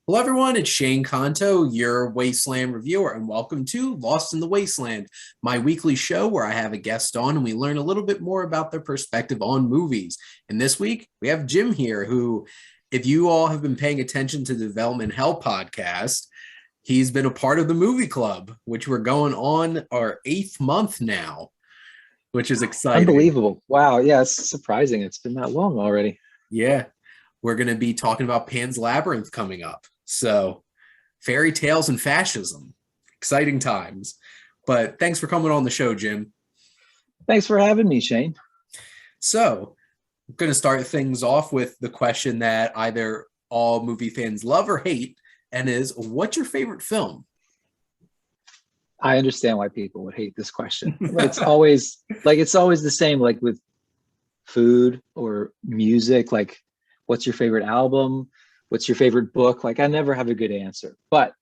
Hello, everyone. It's Shane Kanto, your Wasteland Reviewer, and welcome to Lost in the Wasteland, my weekly show where I have a guest on and we learn a little bit more about their perspective on movies. And this week, we have Jim here, who, if you all have been paying attention to the Development Hell podcast, he's been a part of the movie club, which we're going on our 8th month now, which is exciting. Unbelievable. Wow. Yeah, it's surprising. It's been that long already. Yeah. We're going to be talking about Pan's Labyrinth coming up. So, fairy tales and fascism. Exciting times. But thanks for coming on the show, Jim. Thanks for having me, Shane. So, I'm going to start things off with the question that either all movie fans love or hate, and is, what's your favorite film? I understand why people would hate this question. It's always the same, like with food or music, like what's your favorite album? What's your favorite book? Like, I never have a good answer, but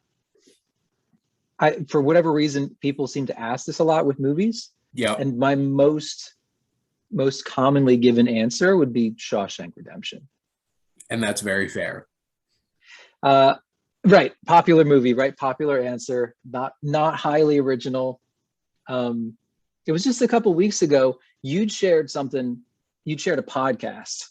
for whatever reason, people seem to ask this a lot with movies. Yeah. And my most commonly given answer would be Shawshank Redemption. And that's very fair. Right. Popular movie, right? Popular answer, not highly original. It was just a couple weeks ago, you'd shared a podcast.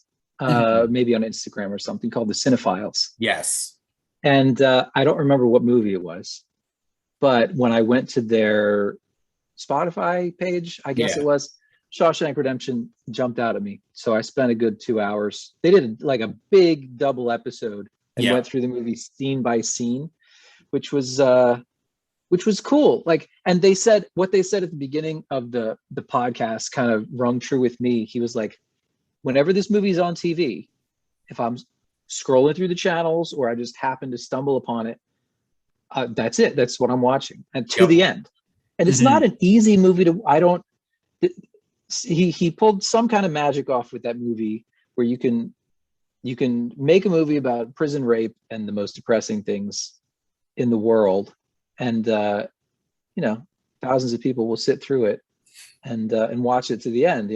Maybe on Instagram or something called The Cinephiles. Yes. And I don't remember what movie it was, but when I went to their Spotify page, I guess it was, Shawshank Redemption jumped out at me. So I spent a good 2 hours. They did like a big double episode and went through the movie scene by scene, which was cool. Like, and what they said at the beginning of the podcast kind of rung true with me. He was like, whenever this movie's on TV, if I'm scrolling through the channels or I just happen to stumble upon it, that's it. That's what I'm watching, and to the end. And it's not an easy movie he pulled some kind of magic off with that movie where you can make a movie about prison rape and the most depressing things in the world. And, thousands of people will sit through it and watch it to the end,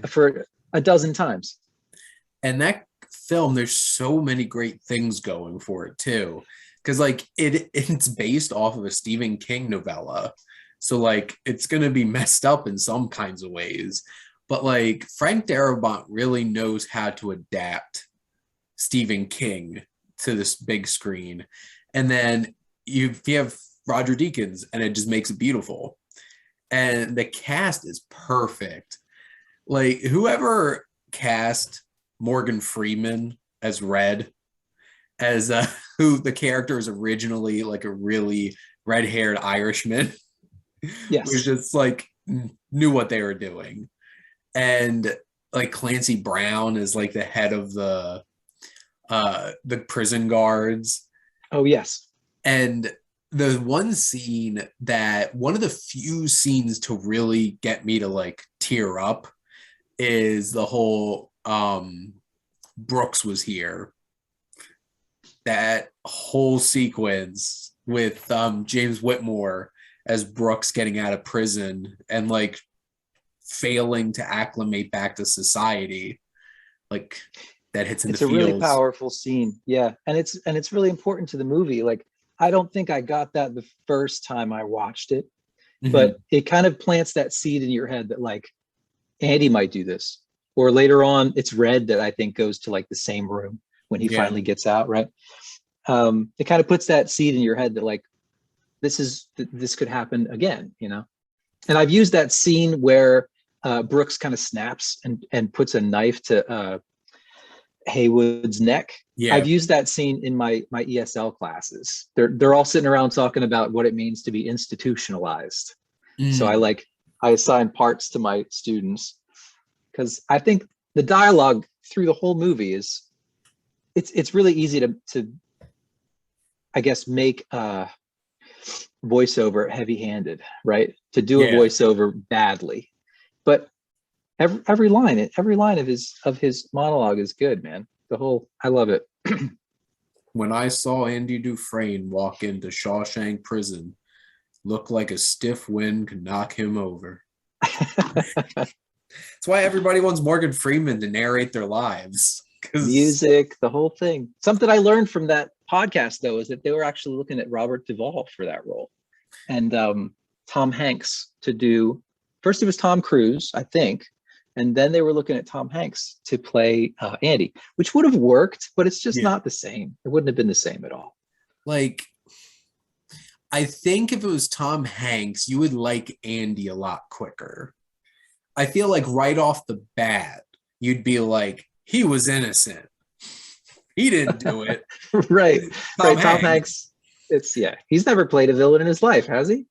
for a dozen times. And that film, there's so many great things going for it too, because like it's based off of a Stephen King novella, so like it's going to be messed up in some kinds of ways, but like Frank Darabont really knows how to adapt Stephen King to this big screen, and then you have Roger Deakins and it just makes it beautiful, and the cast is perfect. Like, whoever cast Morgan Freeman as Red, as who the character is originally like a really red-haired Irishman, was just like knew what they were doing. And like Clancy Brown is like the head of the prison guards. Oh, yes. And the one of the few scenes to really get me to like tear up is the whole Brooks was here. That whole sequence with James Whitmore as Brooks getting out of prison and like failing to acclimate back to society, like that hits in the feels. It's a really powerful scene. Yeah. And it's really important to the movie. Like, I don't think I got that the first time I watched it, but it kind of plants that seed in your head that like, Andy might do this. Or later on, it's Red that I think goes to like the same room when he finally gets out, right? It kind of puts that seed in your head that like, this could happen again, And I've used that scene where Brooks kind of snaps and puts a knife to Haywood's neck. Yeah. I've used that scene in my ESL classes. They're all sitting around talking about what it means to be institutionalized. So I assign parts to my students because I think the dialogue through the whole movie it's really easy to I guess make voiceover heavy-handed, right? To do a voiceover badly, but every line of his monologue is good, man. I love it. When I saw Andy Dufresne walk into Shawshank Prison, looked like a stiff wind could knock him over. That's why everybody wants Morgan Freeman to narrate their lives. Music, the whole thing. Something I learned from that podcast though is that they were actually looking at Robert Duvall for that role, and Tom Hanks to do. First, it was Tom Cruise, I think, and then they were looking at Tom Hanks to play Andy, which would have worked, but it's just not the same. It wouldn't have been the same at all. Like, I think if it was Tom Hanks, you would like Andy a lot quicker. I feel like right off the bat, you'd be like, he was innocent. He didn't do it. Right. Tom Hanks. He's never played a villain in his life, has he?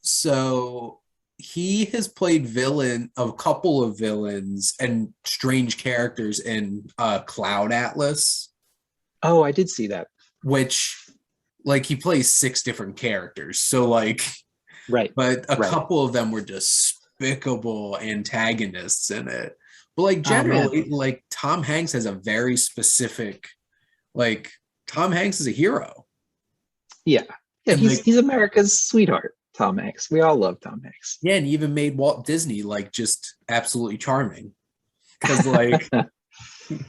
So he has played a couple of villains and strange characters in Cloud Atlas. Oh, I did see that. Which, like, he plays 6 different characters. So, like, right. But a couple of them were despicable antagonists in it. But, like, generally, like, Tom Hanks has a very specific, like, Tom Hanks is a hero. Yeah. Yeah, he's America's sweetheart, Tom Hanks. We all love Tom Hanks. Yeah, and he even made Walt Disney, like, just absolutely charming. Because, like,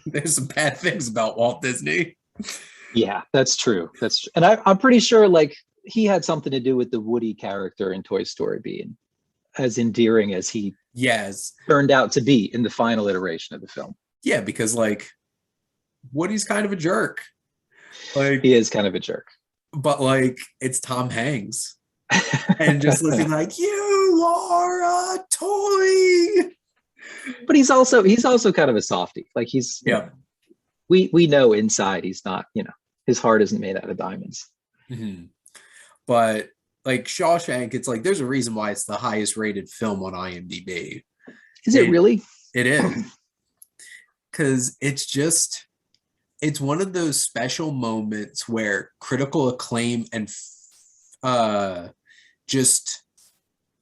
there's some bad things about Walt Disney. Yeah, that's true. And I'm pretty sure, like, he had something to do with the Woody character in Toy Story being as endearing as he turned out to be in the final iteration of the film. Yeah, because, like, Woody's kind of a jerk. Like, he is kind of a jerk. But, like, it's Tom Hanks. And just looking like, you are a toy. But he's also kind of a softie. Like, he's we know inside he's not, his heart isn't made out of diamonds. Mm-hmm. But, like, Shawshank, it's like there's a reason why it's the highest rated film on IMDb. Is it really? It is. Because it's one of those special moments where critical acclaim and just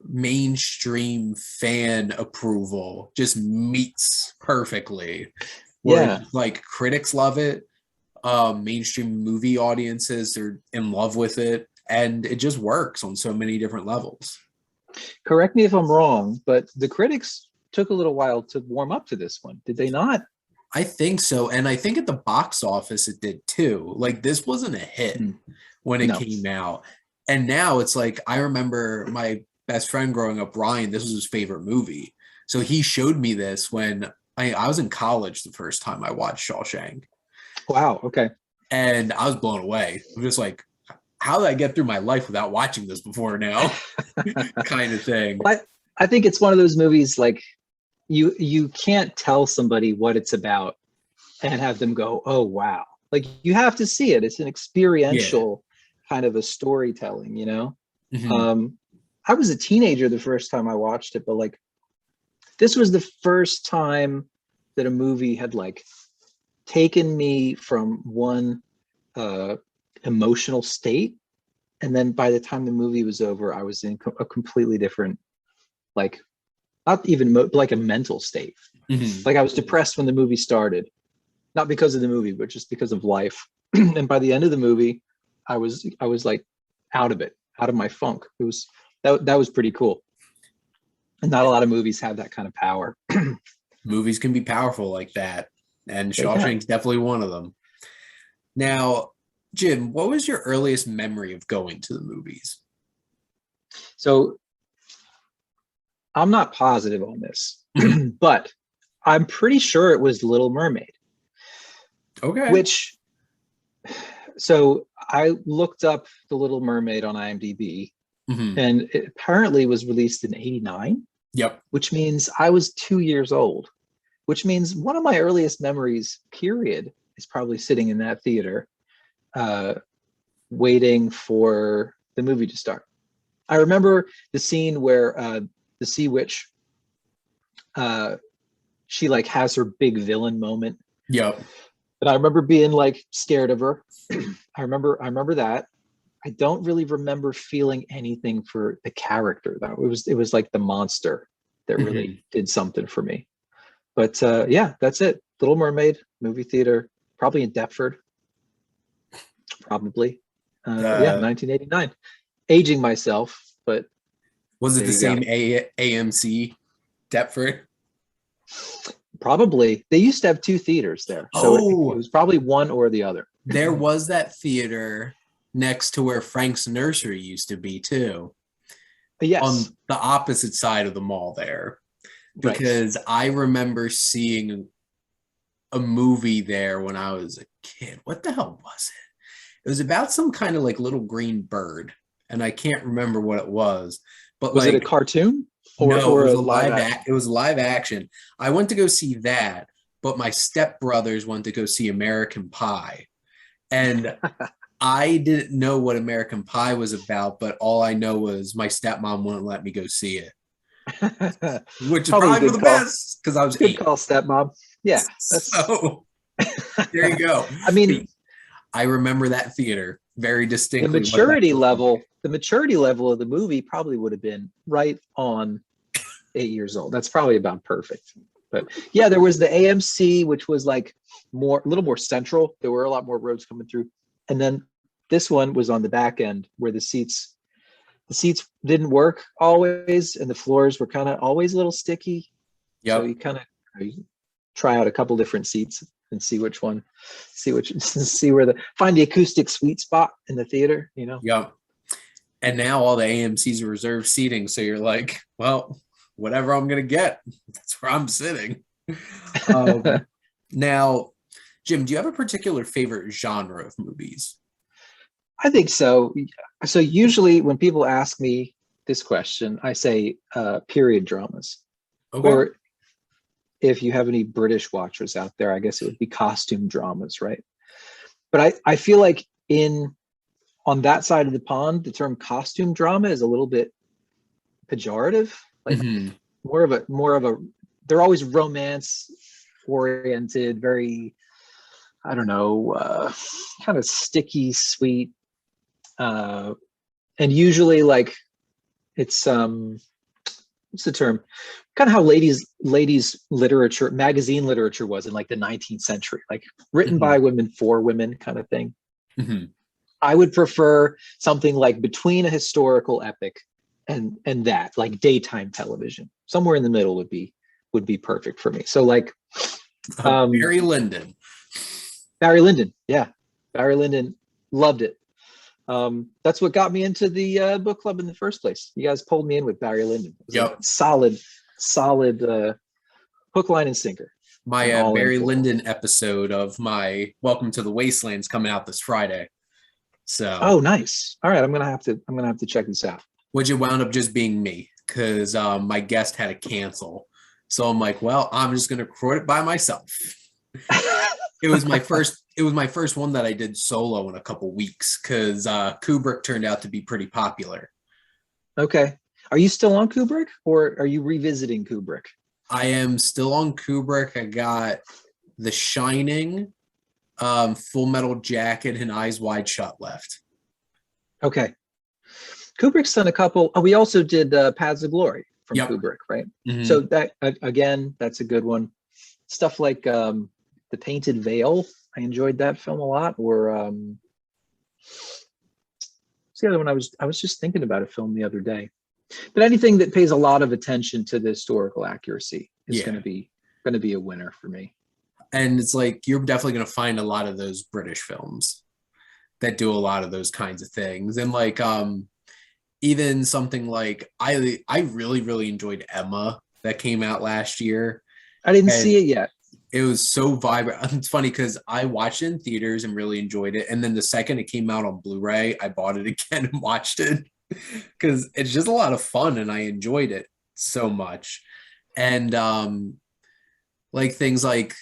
mainstream fan approval just meets perfectly. Where like, critics love it, mainstream movie audiences are in love with it, and it just works on so many different levels. Correct me if I'm wrong, but the critics took a little while to warm up to this one, did they not? I think so, and I think at the box office it did too. Like, this wasn't a hit when it came out, and now it's like, I remember my best friend growing up, Ryan, this was his favorite movie, so he showed me this when I was in college the first time I watched Shawshank. Wow, okay. And I was blown away. I'm just like, how did I get through my life without watching this before now? Kind of thing. I think it's one of those movies, like, you can't tell somebody what it's about and have them go, oh, wow. Like, you have to see it. It's an experiential kind of a storytelling, Mm-hmm. I was a teenager the first time I watched it, but, like, this was the first time that a movie had, like, taken me from one emotional state, and then by the time the movie was over, I was in a completely different, like, not even like a mental state. Mm-hmm. Like, I was depressed when the movie started, not because of the movie, but just because of life. And by the end of the movie, I was like out of my funk. It was that was pretty cool. And not a lot of movies have that kind of power. Movies can be powerful like that. And Shawshank's definitely one of them. Now, Jim, what was your earliest memory of going to the movies? So I'm not positive on this, but I'm pretty sure it was Little Mermaid. Okay. So I looked up The Little Mermaid on IMDb, and it apparently was released in '89. Yep. Which means I was 2 years old, which means one of my earliest memories, period, is probably sitting in that theater, waiting for the movie to start. I remember the scene where the Sea Witch, she, like, has her big villain moment. Yep. And I remember being, like, scared of her. I remember that. I don't really remember feeling anything for the character, though. It was like the monster that really did something for me. But that's it. Little Mermaid, movie theater, probably in Deptford. Probably. 1989. Aging myself, but was it the same AMC Deptford? Probably. They used to have 2 theaters there. So it was probably one or the other. there was that theater next to where Frank's Nursery used to be too, on Yes. the opposite side of the mall there, Right. because I remember seeing a movie there when I was a kid. What the hell was it? It was about some kind of like little green bird, and I can't remember what it was. But Was it a like, cartoon no, it or was a a live live action? it was live action. I went to go see that, but my stepbrothers went to go see American Pie. And I didn't know what American Pie was about, but all I know was my stepmom wouldn't let me go see it, which is Probably a probably for good the call. best because I was Good 8. call, stepmom. Yeah, that's. So there you go. I mean, I remember that theater very the distinctly, what that maturity looked like. level, the maturity level of the movie probably would have been right on 8 years old. That's probably about perfect. But yeah, there was the AMC, which was like a little more central. There were a lot more roads coming through, and then this one was on the back end where the seats didn't work always, and the floors were kind of always a little sticky. So Yep. you kind of try out a couple different seats and see which one, see where find the acoustic sweet spot in the theater. Yep. And now all the AMC's are reserved seating. So you're like, well, whatever I'm going to get, that's where I'm sitting. Um, Now, Jim, do you have a particular favorite genre of movies? I think so. So usually when people ask me this question, I say period dramas. Okay. Or if you have any British watchers out there, I guess it would be costume dramas, right? But I feel like in on that side of the pond, the term costume drama is a little bit pejorative. Like Hmm. more of a they're always romance oriented, very, I don't know, kind of sticky, sweet, uh, and usually like it's what's the term? Kind of how ladies literature, magazine literature was in like the 19th century, like written Hmm. by women for women kind of thing. Hmm. I would prefer something like between a historical epic and that, like daytime television. Somewhere in the middle would be perfect for me. So like um Barry Lyndon. Barry Lyndon, yeah. Barry Lyndon, loved it. That's what got me into the book club in the first place. You guys pulled me in with Barry Lyndon. It was a Yep. solid hook, line, and sinker. My I'm all in Barry for it. Lyndon episode of my Welcome to the Wastelands coming out this Friday. So, Oh, nice. All right, I'm gonna have to check this out. which it wound up just being me because my guest had to cancel. So I'm like, well, I'm just going to record it by myself. It was my first one that I did solo in a couple weeks because Kubrick turned out to be pretty popular. Okay. Are you still on Kubrick or are you revisiting Kubrick? I am still on Kubrick. I got The Shining, Full Metal Jacket, and Eyes Wide Shut left. Okay. Kubrick's done a couple. Oh, we also did Paths of Glory from Yep. Kubrick, right? Hmm. So that again, that's a good one. Stuff like The Painted Veil. I enjoyed that film a lot. Or what's the other one? I was just thinking about a film the other day. But anything that pays a lot of attention to the historical accuracy is going Yeah. to be a winner for me. And it's like you're definitely going to find a lot of those British films that do a lot of those kinds of things. And like even something like I really really enjoyed Emma that came out last year, I didn't and see it yet. it was so vibrant. It's funny because I watched it in theaters and really enjoyed it, and then the second it came out on Blu-ray, I bought it again and watched it because it's just a lot of fun and I enjoyed it so much. And like things like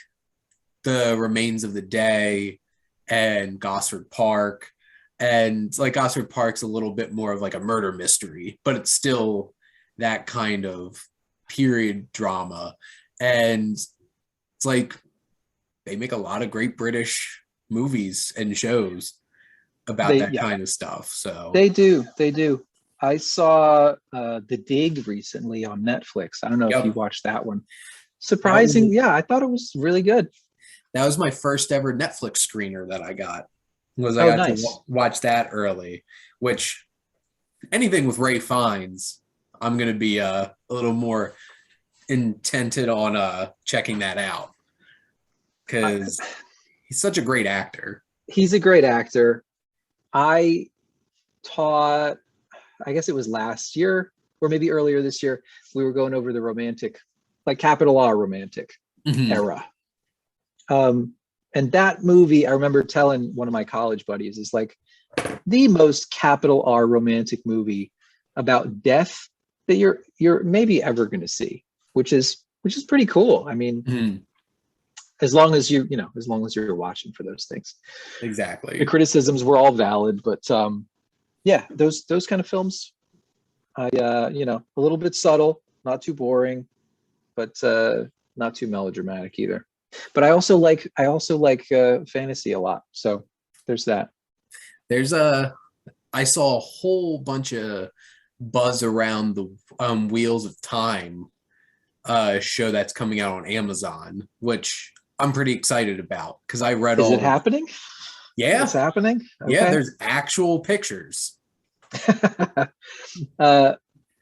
The Remains of the Day and Gosford Park. And like Gosford Park's a little bit more of like a murder mystery, but it's still that kind of period drama. And it's like they make a lot of great British movies and shows about that Yeah, kind of stuff. So, they do. I saw The Dig recently on Netflix. I don't know if you yep, watched that one. that was Surprising, yeah, I thought it was really good. that was my first ever Netflix screener that I got. Was I Oh, got to nice. watch that early, which anything with Ray Fiennes, I'm gonna be a little more intended on checking that out I, because he's such a great actor. He's a great actor. I taught, I guess it was last year or maybe earlier this year, we were going over the romantic, like capital R romantic Mhm. era. And that movie, I remember telling one of my college buddies, is like the most capital R romantic movie about death that you're maybe ever going to see, which is pretty cool. I mean, Mhm. as long as as long as you're watching for those things. The Exactly. criticisms were all valid, but yeah, those kind of films, I a little bit subtle, not too boring, but not too melodramatic either. But I also like fantasy a lot. So there's that. There's I saw a whole bunch of buzz around the Wheels of Time show that's coming out on Amazon, which I'm pretty excited about because I read Is it all. happening? Yeah, It's happening. yeah. Okay. There's actual pictures. uh,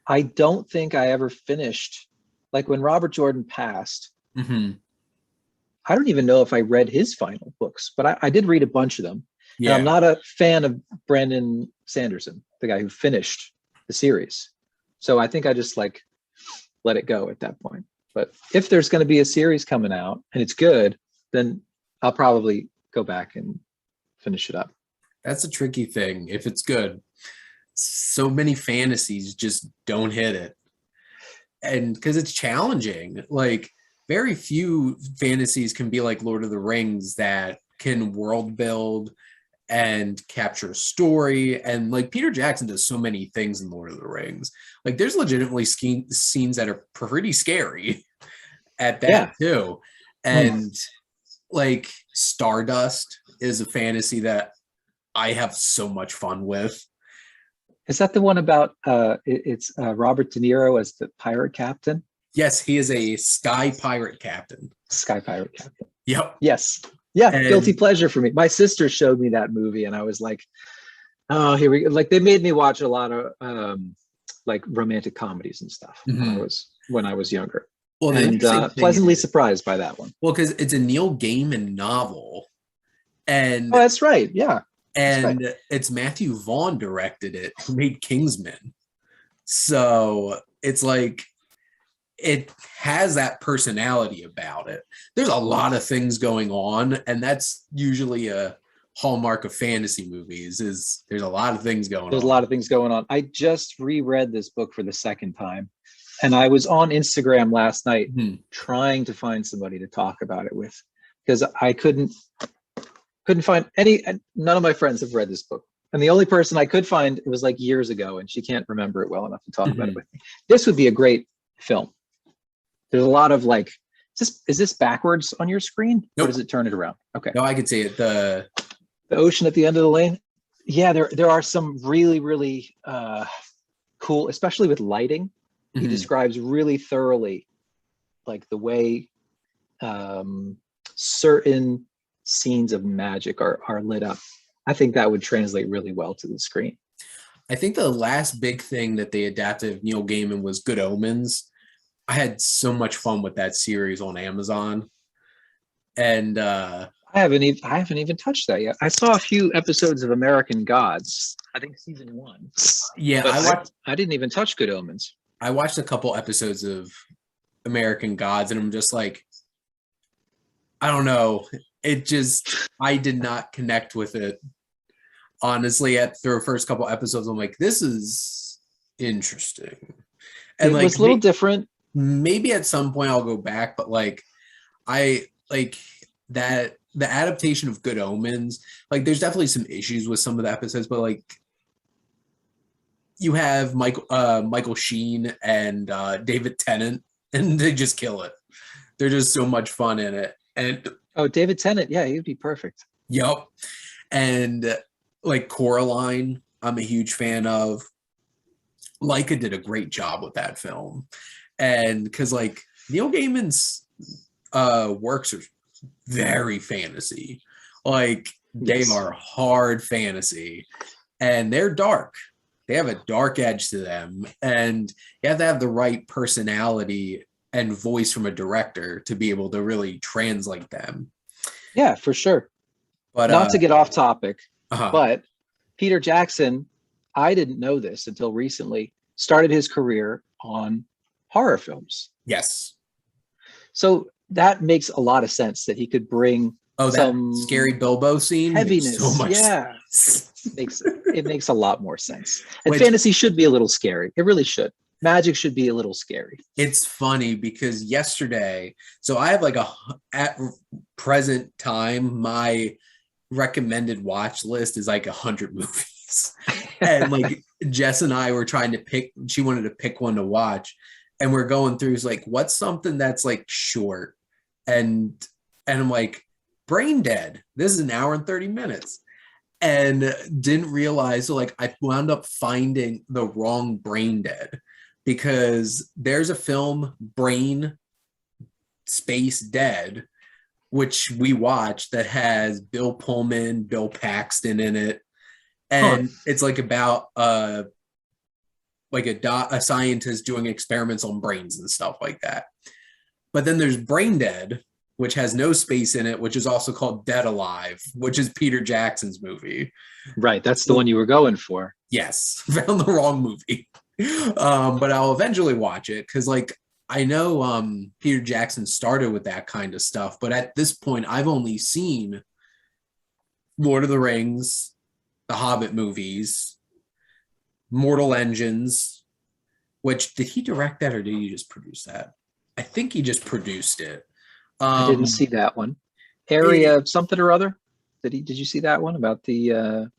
I don't think I ever finished. Like when Robert Jordan passed, Hmm. I don't even know if I read his final books, but I did read a bunch of them. And I'm Yeah, not a fan of Brandon Sanderson, the guy who finished the series. So I think I just like let it go at that point. But if there's going to be a series coming out and it's good, then I'll probably go back and finish it up. that's a tricky thing. If it's good, so many fantasies just don't hit it, and because it's challenging. Like very few fantasies can be like Lord of the Rings that can world build and capture a story. And like Peter Jackson does so many things in Lord of the Rings. Like there's legitimately scenes that are pretty scary at that Yeah. too. Mm. And like Stardust is a fantasy that I have so much fun with. Is that the one about it's Robert De Niro as the pirate captain? Yes, he is a sky pirate captain. Sky pirate captain. Yep. Yes. Yeah, guilty And pleasure for me. My sister showed me that movie and I was like, oh, here we go. Like they made me watch a lot of like romantic comedies and stuff when I mhm. was younger. Well, the And interesting thing pleasantly is, surprised by that one. well, because it's a Neil Gaiman novel, Oh, and that's right. Yeah. That's right. it's Matthew Vaughn directed it, who made Kingsman. So it's like it has that personality about it. There's a lot of things going on, and that's usually a hallmark of fantasy movies. Is there's a lot of things going There's a on. lot of things going on. I just reread this book for the second time. And I was on Instagram last night Mhm. trying to find somebody to talk about it with because I couldn't find any. None of my friends have read this book, and the only person I could find, it was like years ago, and she can't remember it well enough to talk about it Mhm. with me. This would be a great film. There's a lot of like, is this backwards on your screen or does Nope. it turn it around? Okay. No, I could see it. The ocean at the end of the lane. Yeah, there are some really really cool, especially with lighting. He Mhm. describes really thoroughly like the way um, certain scenes of magic are lit up. I think that would translate really well to the screen. I think the last big thing that they adapted of Neil Gaiman was Good Omens. I had so much fun with that series on Amazon. And I haven't even touched that yet. I saw a few episodes of American Gods. I think season one, yeah, but I didn't even touch Good Omens. I watched a couple episodes of American Gods, and I'm just like, I don't know. It just I did not connect with it. Honestly, at the first couple episodes, I'm like, this is interesting. And It like was a little different. maybe at some point I'll go back, but like I like that the adaptation of Good Omens, like there's definitely some issues with some of the episodes, but like you have Michael Sheen and David Tennant, and they just kill it. They're just so much fun in it. And Oh, David Tennant. Yeah, he'd be perfect. yep. And like Coraline, I'm a huge fan of. Leica did a great job with that film. And because like Neil Gaiman's works are very fantasy. Like they Yes. are hard fantasy and they're dark. They have a dark edge to them. And you have to have the right personality and voice from a director to be able to really translate them. Yeah, for sure. But Not to get off topic, uh-huh. but Peter Jackson, I didn't know this until recently, started his career on horror films. Yes. So that makes a lot of sense that he could bring Oh, that scary some Bilbo scene makes so heaviness. much Yeah, sense. it makes a lot more sense. And Which fantasy should be a little scary. It really should. Magic should be a little scary. it's funny because yesterday, so I have like at present time, my recommended watch list is like 100 movies. And like Jess and I were trying to pick, she wanted to pick one to watch. And we're going through, is like, what's something that's like short? And I'm like, Brain Dead. This is an hour and 30 minutes. And didn't realize, so like I wound up finding the wrong Brain Dead, because there's a film, Brain Space Dead, which we watched, that has Bill Pullman, Bill Paxton in it. And it's like about like a scientist doing experiments on brains and stuff like that. But then there's Brain Dead, which has no space in it, which is also called Dead Alive, which is Peter Jackson's movie. Right. That's the one you were going for. Yes, found the wrong movie. But I'll eventually watch it because, like, I know Peter Jackson started with that kind of stuff, but at this point, I've only seen Lord of the Rings, the Hobbit movies, Mortal Engines, which, did he direct that or did he just produce that? I think he just produced it. I didn't see that one. Area something or other. Did you see that one about the it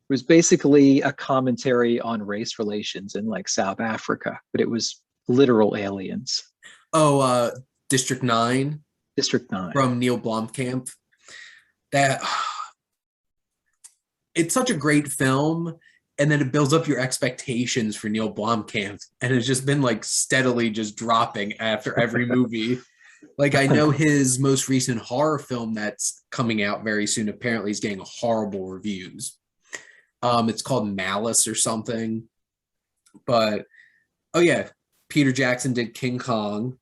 was basically a commentary on race relations in like South Africa, but it was literal aliens. Oh, District 9. District 9. From Neil Blomkamp. That it's such a great film, and then it builds up your expectations for Neil Blomkamp, and it's just been like steadily just dropping after every movie. Like, I know his most recent horror film that's coming out very soon apparently is getting horrible reviews. It's called Malice or something. But oh yeah, Peter Jackson did King Kong,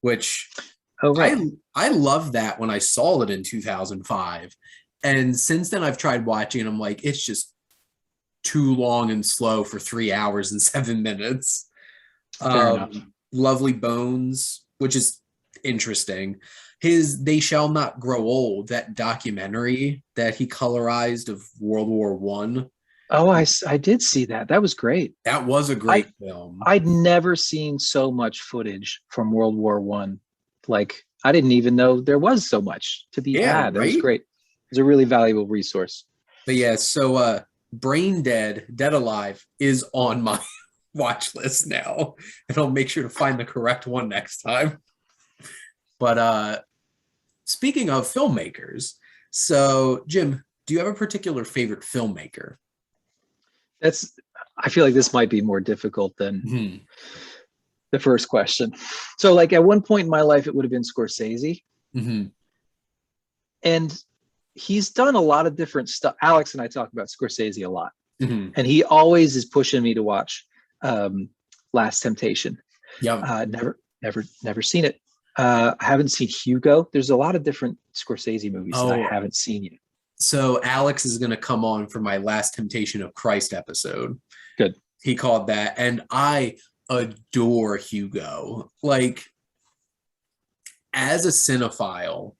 which I loved that when I saw it in 2005. And since then I've tried watching and I'm like, it's just too long and slow for 3 hours and 7 minutes. Fair enough. Lovely Bones, which is interesting. His They Shall Not Grow Old, that documentary that he colorized of World War One. Oh, I did see that. That was great. That was a great film. I'd never seen so much footage from World War One. Like, I didn't even know there was so much to be had. That was great. It was a really valuable resource. But yeah, so Brain Dead, Dead Alive is on my watch list now, and I'll make sure to find the correct one next time. But speaking of filmmakers, so Jim, do you have a particular favorite filmmaker? I feel like this might be more difficult than the first question. So like at one point in my life, it would have been Scorsese. And he's done a lot of different stuff. Alex and I talk about Scorsese a lot. And he always is pushing me to watch Last Temptation. Yeah. Never seen it. I haven't seen Hugo. There's a lot of different Scorsese movies that I haven't seen yet. So Alex is going to come on for my Last Temptation of Christ episode. Good. He called that. And I adore Hugo. Like, as a cinephile,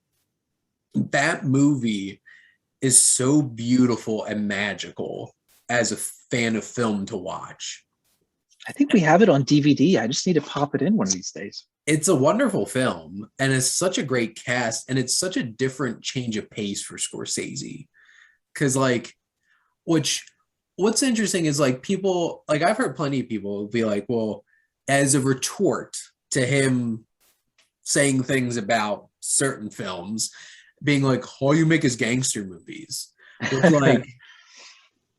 that movie is so beautiful and magical as a fan of film to watch. I think we have it on DVD. I just need to pop it in one of these days. It's a wonderful film, and it's such a great cast, and it's such a different change of pace for Scorsese. Because, like, what's interesting is, like, people, like, I've heard plenty of people be like, well, as a retort to him saying things about certain films, being like, all you make is gangster movies, which, like,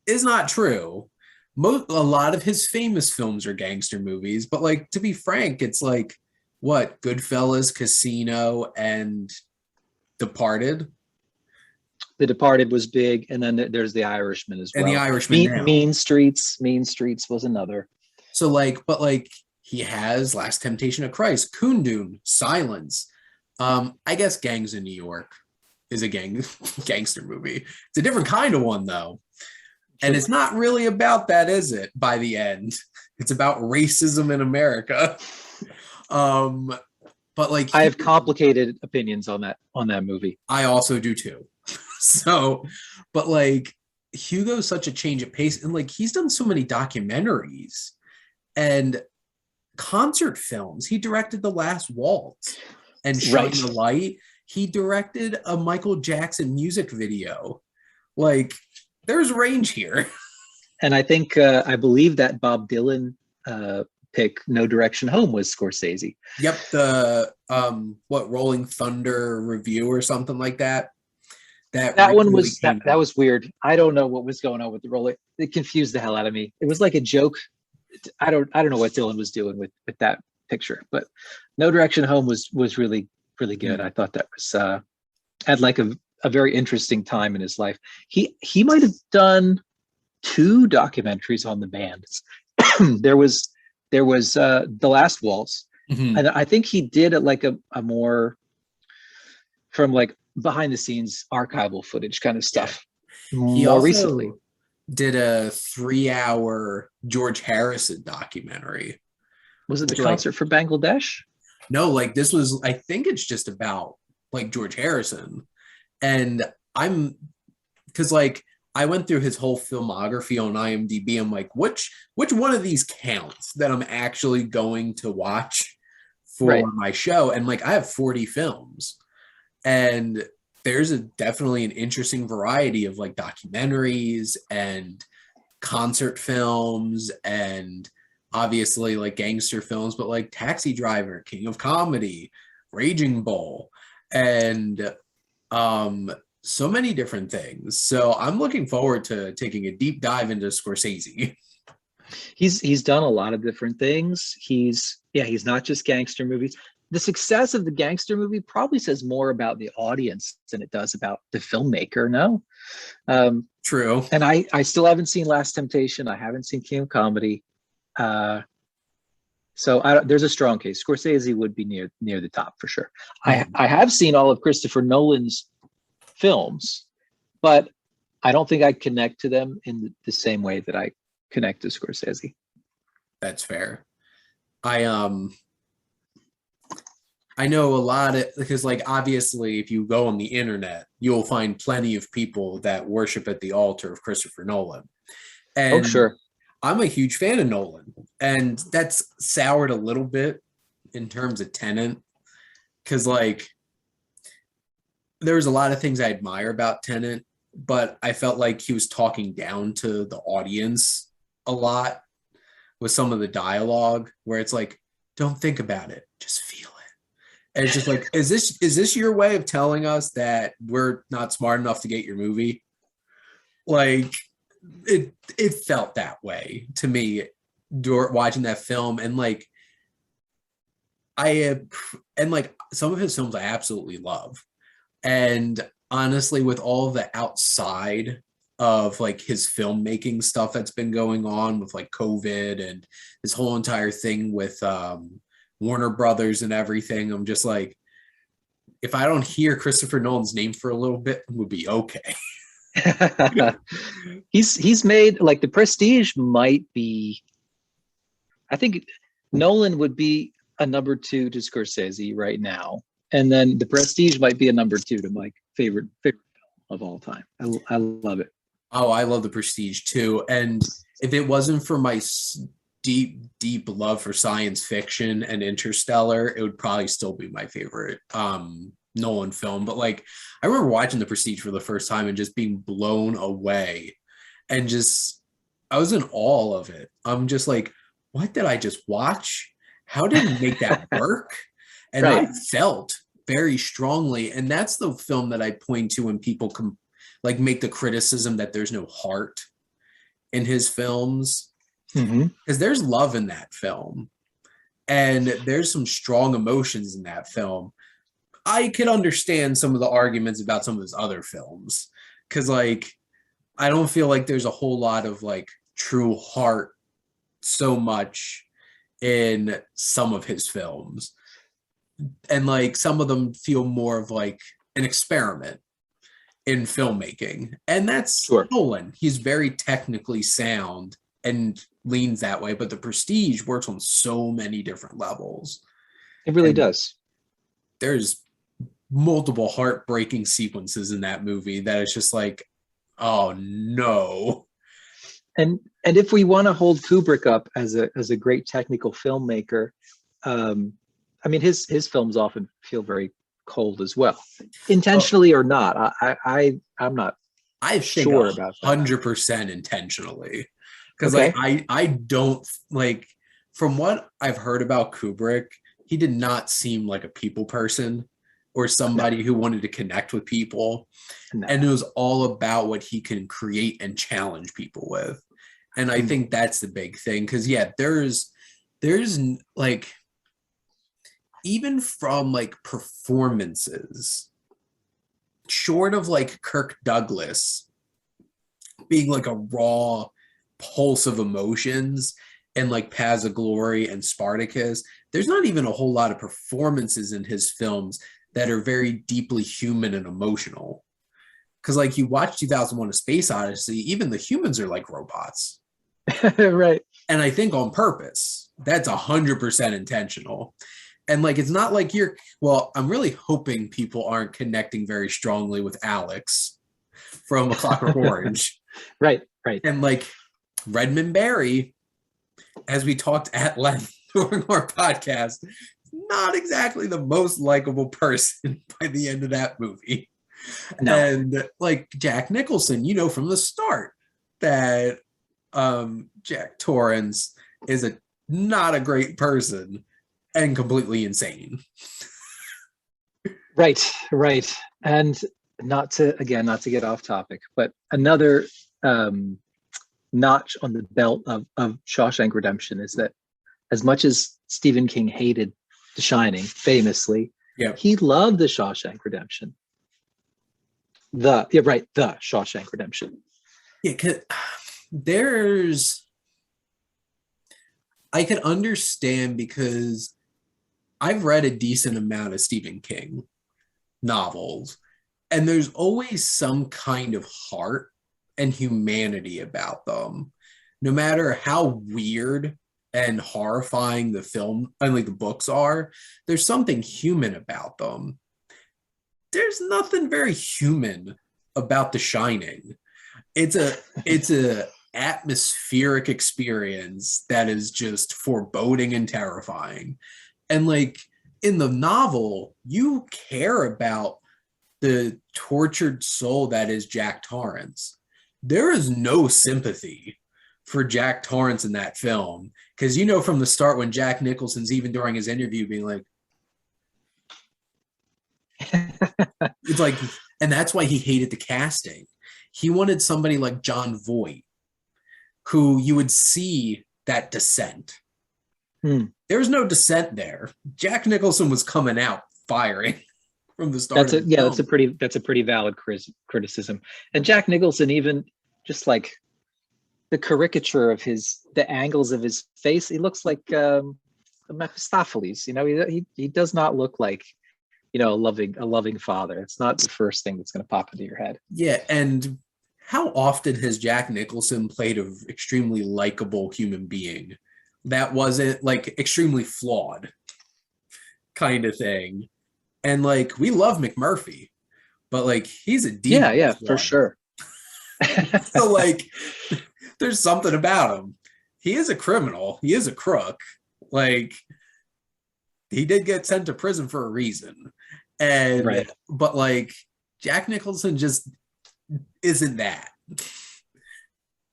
is not true. A lot of his famous films are gangster movies, but, like, to be frank, it's like, what, Goodfellas, Casino, and Departed? The Departed was big, and then there's The Irishman as well. And The Irishman Mean Streets was another. So, like, but, like, he has Last Temptation of Christ, Kundun, Silence, I guess Gangs in New York. is a gangster movie. It's a different kind of one though. And Sure. it's not really about that, is it? By the end, it's about racism in America. Um, but like I have complicated opinions on that movie. I also do too. So, but like Hugo's such a change of pace, and like he's done so many documentaries and concert films. He directed The Last Waltz and Shine Right. the Light. He directed a Michael Jackson music video. Like, there's range here. And I think I believe that Bob Dylan pick, No Direction Home, was Scorsese. Yep, the Rolling Thunder review or something like that. That one was that was weird. I don't know what was going on with the Rolling. It confused the hell out of me. It was like a joke. I don't know what Dylan was doing with that picture, but No Direction Home was really good. I thought that was had like a very interesting time in his life. He might have done 2 documentaries on the band. there was The Last Waltz, and I think he did it like a more from like behind the scenes archival footage kind of stuff. Yeah. He more also recently did a 3-hour George Harrison documentary. Was it the concert for Bangladesh? No, like this was, I think it's just about like George Harrison. And because like I went through his whole filmography on IMDb. I'm like, which one of these counts that I'm actually going to watch for my show? And like I have 40 films. And there's definitely an interesting variety of like documentaries and concert films and obviously like gangster films, but like Taxi Driver, King of Comedy, Raging Bull, and so many different things. So I'm looking forward to taking a deep dive into Scorsese. He's done a lot of different things. He's not just gangster movies. The success of the gangster movie probably says more about the audience than it does about the filmmaker. No, True. And I still haven't seen Last Temptation. I haven't seen King of Comedy. So there's a strong case. Scorsese would be near the top for sure. I have seen all of Christopher Nolan's films, but I don't think I connect to them in the same way that I connect to Scorsese. That's fair. I know a lot of, because like obviously if you go on the internet, you'll find plenty of people that worship at the altar of Christopher Nolan. And sure. I'm a huge fan of Nolan, and that's soured a little bit in terms of Tenet, because like there's a lot of things I admire about Tenet, but I felt like he was talking down to the audience a lot with some of the dialogue, where it's like, don't think about it, just feel it. And it's just like, is this your way of telling us that we're not smart enough to get your movie? Like, it felt that way to me during watching that film. And like some of his films I absolutely love. And honestly, with all of the outside of like his filmmaking stuff that's been going on with like COVID and this whole entire thing with Warner Brothers and everything, I'm just like, if I don't hear Christopher Nolan's name for a little bit, it would be okay. He's made like The Prestige might be, I think Nolan would be a number 2 to Scorsese right now, and then The Prestige might be a number 2 to my favorite film of all time. I love it. Oh, I love The Prestige too. And if it wasn't for my deep love for science fiction and Interstellar, it would probably still be my favorite Nolan film. But like I remember watching The Prestige for the first time and just being blown away, and just I was in awe of it. I'm just like, what did I just watch? How did he make that work? And I felt very strongly, and that's the film that I point to when people like make the criticism that there's no heart in his films, because there's love in that film and there's some strong emotions in that film. I could understand some of the arguments about some of his other films, because like I don't feel like there's a whole lot of like true heart so much in some of his films, and like some of them feel more of like an experiment in filmmaking. And that's Sure. Nolan. He's very technically sound and leans that way, but The Prestige works on so many different levels. It really And does. there's multiple heartbreaking sequences in that movie that it's just like, oh no. And if we want to hold Kubrick up as a great technical filmmaker, I mean his films often feel very cold as well, intentionally or not. I'm not I think sure about that. 100% intentionally, because Okay. like I don't like, from what I've heard about Kubrick, he did not seem like a people person or No, somebody who wanted to connect with people, no. and it was all about what he can create and challenge people with. And I Mm. think that's the big thing, because yeah, there's like, even from like performances, short of like Kirk Douglas being like a raw pulse of emotions, and like Paths of Glory and Spartacus, there's not even a whole lot of performances in his films that are very deeply human and emotional. Because like you watch 2001: A Space Odyssey, even the humans are like robots. Right. And I think on purpose. That's 100% intentional. And like, it's not like you're, well, I'm really hoping people aren't connecting very strongly with Alex from A Clockwork Orange. Right. Right. And like Redmond Barry, as we talked at length during our podcast, not exactly the most likable person by the end of that movie. No. And like Jack Nicholson, you know from the start that Jack Torrance is not a great person and completely insane. Right. Right. And not to get off topic, but another notch on the belt of Shawshank Redemption is that as much as Stephen King hated The Shining, famously, Yeah. he loved The Shawshank Redemption. The Shawshank Redemption. Yeah, because I could understand, because I've read a decent amount of Stephen King novels, and there's always some kind of heart and humanity about them. No matter how weird and horrifying the film and like the books are, there's something human about them. There's nothing very human about The Shining. It's a atmospheric experience that is just foreboding and terrifying. And like in the novel, you care about the tortured soul that is Jack Torrance. There is no sympathy for Jack Torrance in that film, because you know from the start when Jack Nicholson's even during his interview being like, it's like, and that's why he hated the casting. He wanted somebody like John Voight, who you would see that descent. There was no descent there. Jack Nicholson was coming out firing from the start. That's a pretty valid criticism. And Jack Nicholson, even just like the caricature of the angles of his face, he looks like Mephistopheles. You know, he does not look like, you know, a loving father. It's not the first thing that's going to pop into your head. Yeah, and how often has Jack Nicholson played an extremely likable human being that wasn't like extremely flawed kind of thing? And like, we love McMurphy, but like, he's a demon. Yeah, for sure. So like, there's something about him. He is a criminal. He is a crook. Like, he did get sent to prison for a reason. And right. But like, Jack Nicholson just isn't that.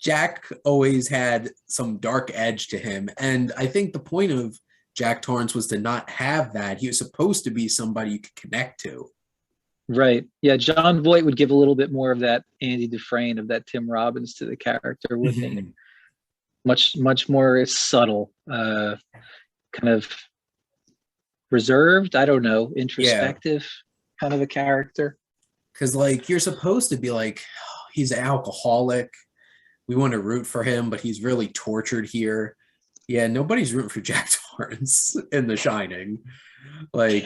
Jack always had some dark edge to him. And I think the point of Jack Torrance was to not have that. He was supposed to be somebody you could connect to. Right. Yeah. John Voight would give a little bit more of that Andy Dufresne, of that Tim Robbins to the character, wouldn't he? Much more subtle, kind of reserved. I don't know, introspective kind of a character. Because like, you're supposed to be like, oh, he's an alcoholic. We want to root for him, but he's really tortured here. Yeah, nobody's rooting for Jack Torrance in The Shining. Like,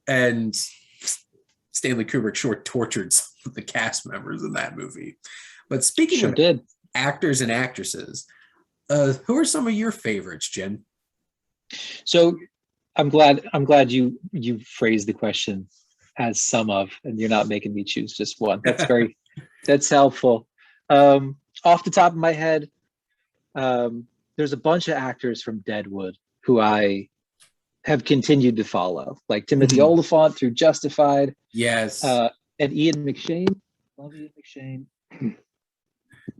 and Stanley Kubrick sure tortured some of the cast members in that movie. But speaking Sure of did. actors and actresses, who are some of your favorites, Jim? So I'm glad you phrased the question as some of, and you're not making me choose just one. That's helpful. Off the top of my head, there's a bunch of actors from Deadwood who I have continued to follow, like Timothy Oliphant through Justified. Yes. And Ian McShane. Love Ian McShane.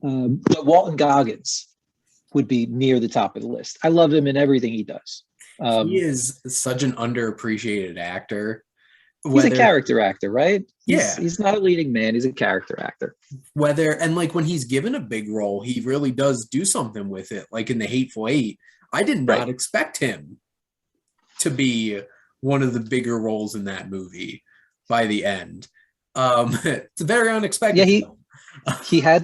But Walton Goggins would be near the top of the list. I love him in everything he does. He is such an underappreciated actor. He's a character actor, right? Yeah. He's not a leading man. He's a character actor. And like when he's given a big role, he really does do something with it. Like in The Hateful Eight, I did not expect him to be one of the bigger roles in that movie by the end. It's very unexpected. Yeah, he had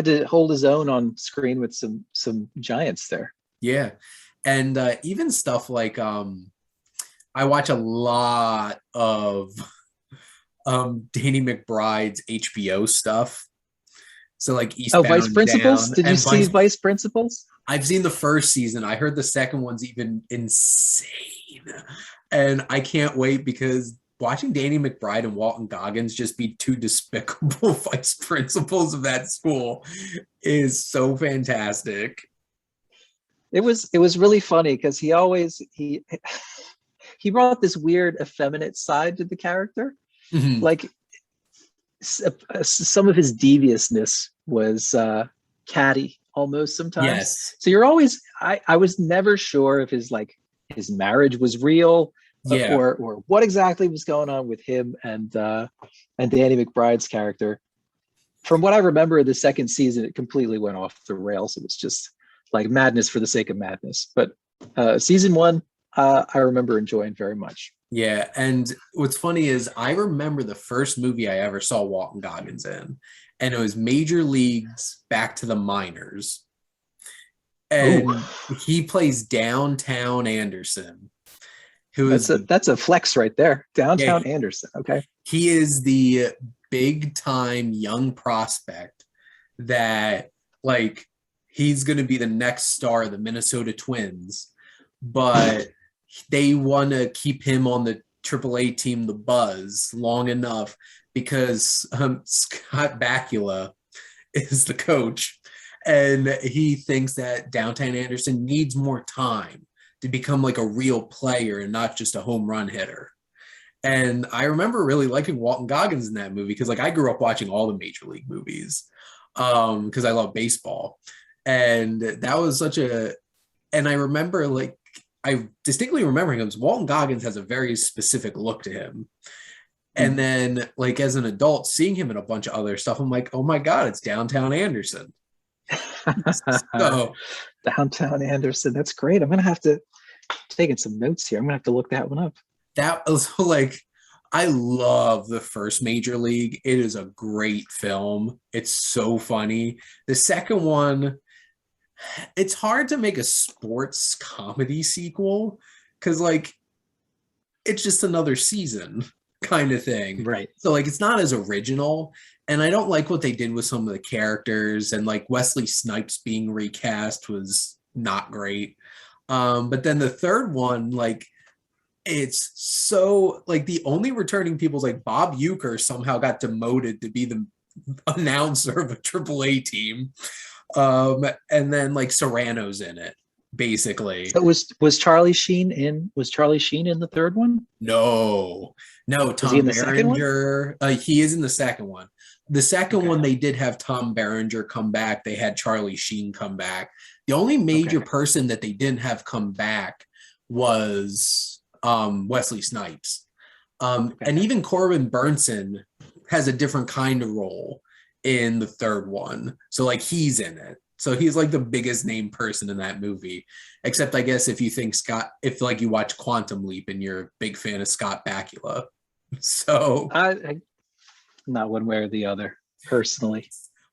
to hold his own on screen with some giants there. Yeah. And even stuff like I watch a lot of Danny McBride's HBO stuff. So like Eastbound Vice Principals? Down, Did you see Vice Principals? I've seen the first season. I heard the second one's even insane. And I can't wait because watching Danny McBride and Walton Goggins just be two despicable vice principals of that school is so fantastic. It was really funny because he brought this weird effeminate side to the character. Mm-hmm. Like some of his deviousness was catty almost sometimes. Yes. So you're always I was never sure if his marriage was real, or what exactly was going on with him and Danny McBride's character. From what I remember of the second season, it completely went off the rails. It was just like madness for the sake of madness. But season one, I remember enjoying very much. Yeah, and what's funny is I remember the first movie I ever saw Walton Goggins in, and it was Major Leagues Back to the Minors. And he plays Downtown Anderson, who that's a flex right there. Downtown Anderson. Okay. He is the big time young prospect that like he's going to be the next star of the Minnesota Twins, but they want to keep him on the AAA team, the Buzz, long enough because Scott Bakula is the coach, and he thinks that Downtown Anderson needs more time to become like a real player and not just a home run hitter. And I remember really liking Walton Goggins in that movie because like I grew up watching all the Major League movies because I love baseball. And that was and I remember like, I distinctly remember him because Walton Goggins has a very specific look to him. And then like as an adult, seeing him in a bunch of other stuff, I'm like, oh my God, it's Downtown Anderson. So, Downtown Anderson. That's great. I'm going to have to taking some notes here. I'm going to have to look that one up. That was like, I love the first Major League. It is a great film. It's so funny. The second one, it's hard to make a sports comedy sequel because like it's just another season kind of thing, right? So like it's not as original, and I don't like what they did with some of the characters, and like Wesley Snipes being recast was not great. But then the third one, like it's so like the only returning people's like Bob Uecker somehow got demoted to be the announcer of a AAA team. And then like Serrano's in it, basically. So was Charlie Sheen in the third one? No, Tom Berenger. He is in the second one. The second one, they did have Tom Berenger come back. They had Charlie Sheen come back. The only major person that they didn't have come back was Wesley Snipes. And even Corbin Burnson has a different kind of role in the third one. So like he's in it. So he's like the biggest name person in that movie. Except I guess if you think if like you watch Quantum Leap and you're a big fan of Scott Bakula. So I not one way or the other personally.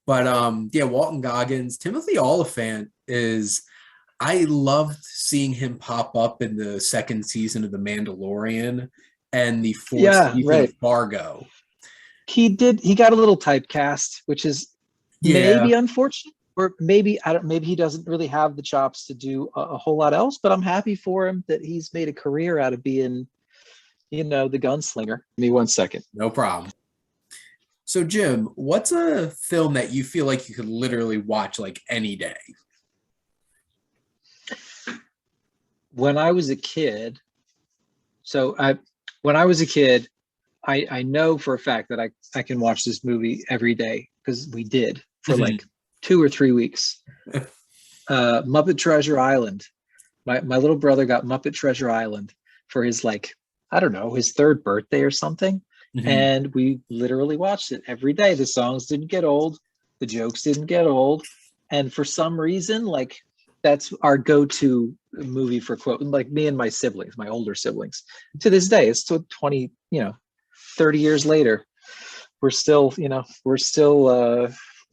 But Walton Goggins, Timothy Oliphant I loved seeing him pop up in the second season of The Mandalorian and the fourth season of Fargo. He got a little typecast, which is Yeah. maybe unfortunate, or maybe I don't. Maybe he doesn't really have the chops to do a whole lot else. But I'm happy for him that he's made a career out of being, the gunslinger. Give me 1 second. No problem. So, Jim, what's a film that you feel like you could literally watch like any day? When I was a kid, so I when I was a kid, I know for a fact that I can watch this movie every day because we did for like 2 or 3 weeks. Muppet Treasure Island. My little brother got Muppet Treasure Island for his, like, I don't know, his third birthday or something. Mhm. And we literally watched it every day. The songs didn't get old, the jokes didn't get old. And for some reason, like, that's our go-to movie for quote, like me and my siblings, my older siblings. To this day, it's still 20, 30 years later. We're still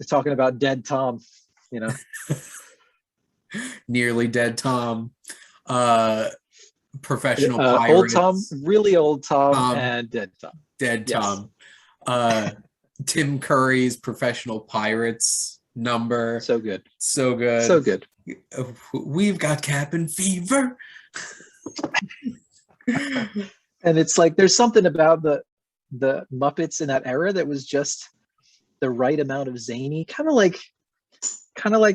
talking about dead Tom, you know. Nearly Dead Tom, uh, Professional Old Tom, Pirates, really old Tom, Tom, and dead Tom. Dead Yes. Tom, uh, Tim Curry's Professional Pirates number. So good. So So good. good. We've got cabin fever. And it's like there's something about the Muppets in that era that was just the right amount of zany, kind of like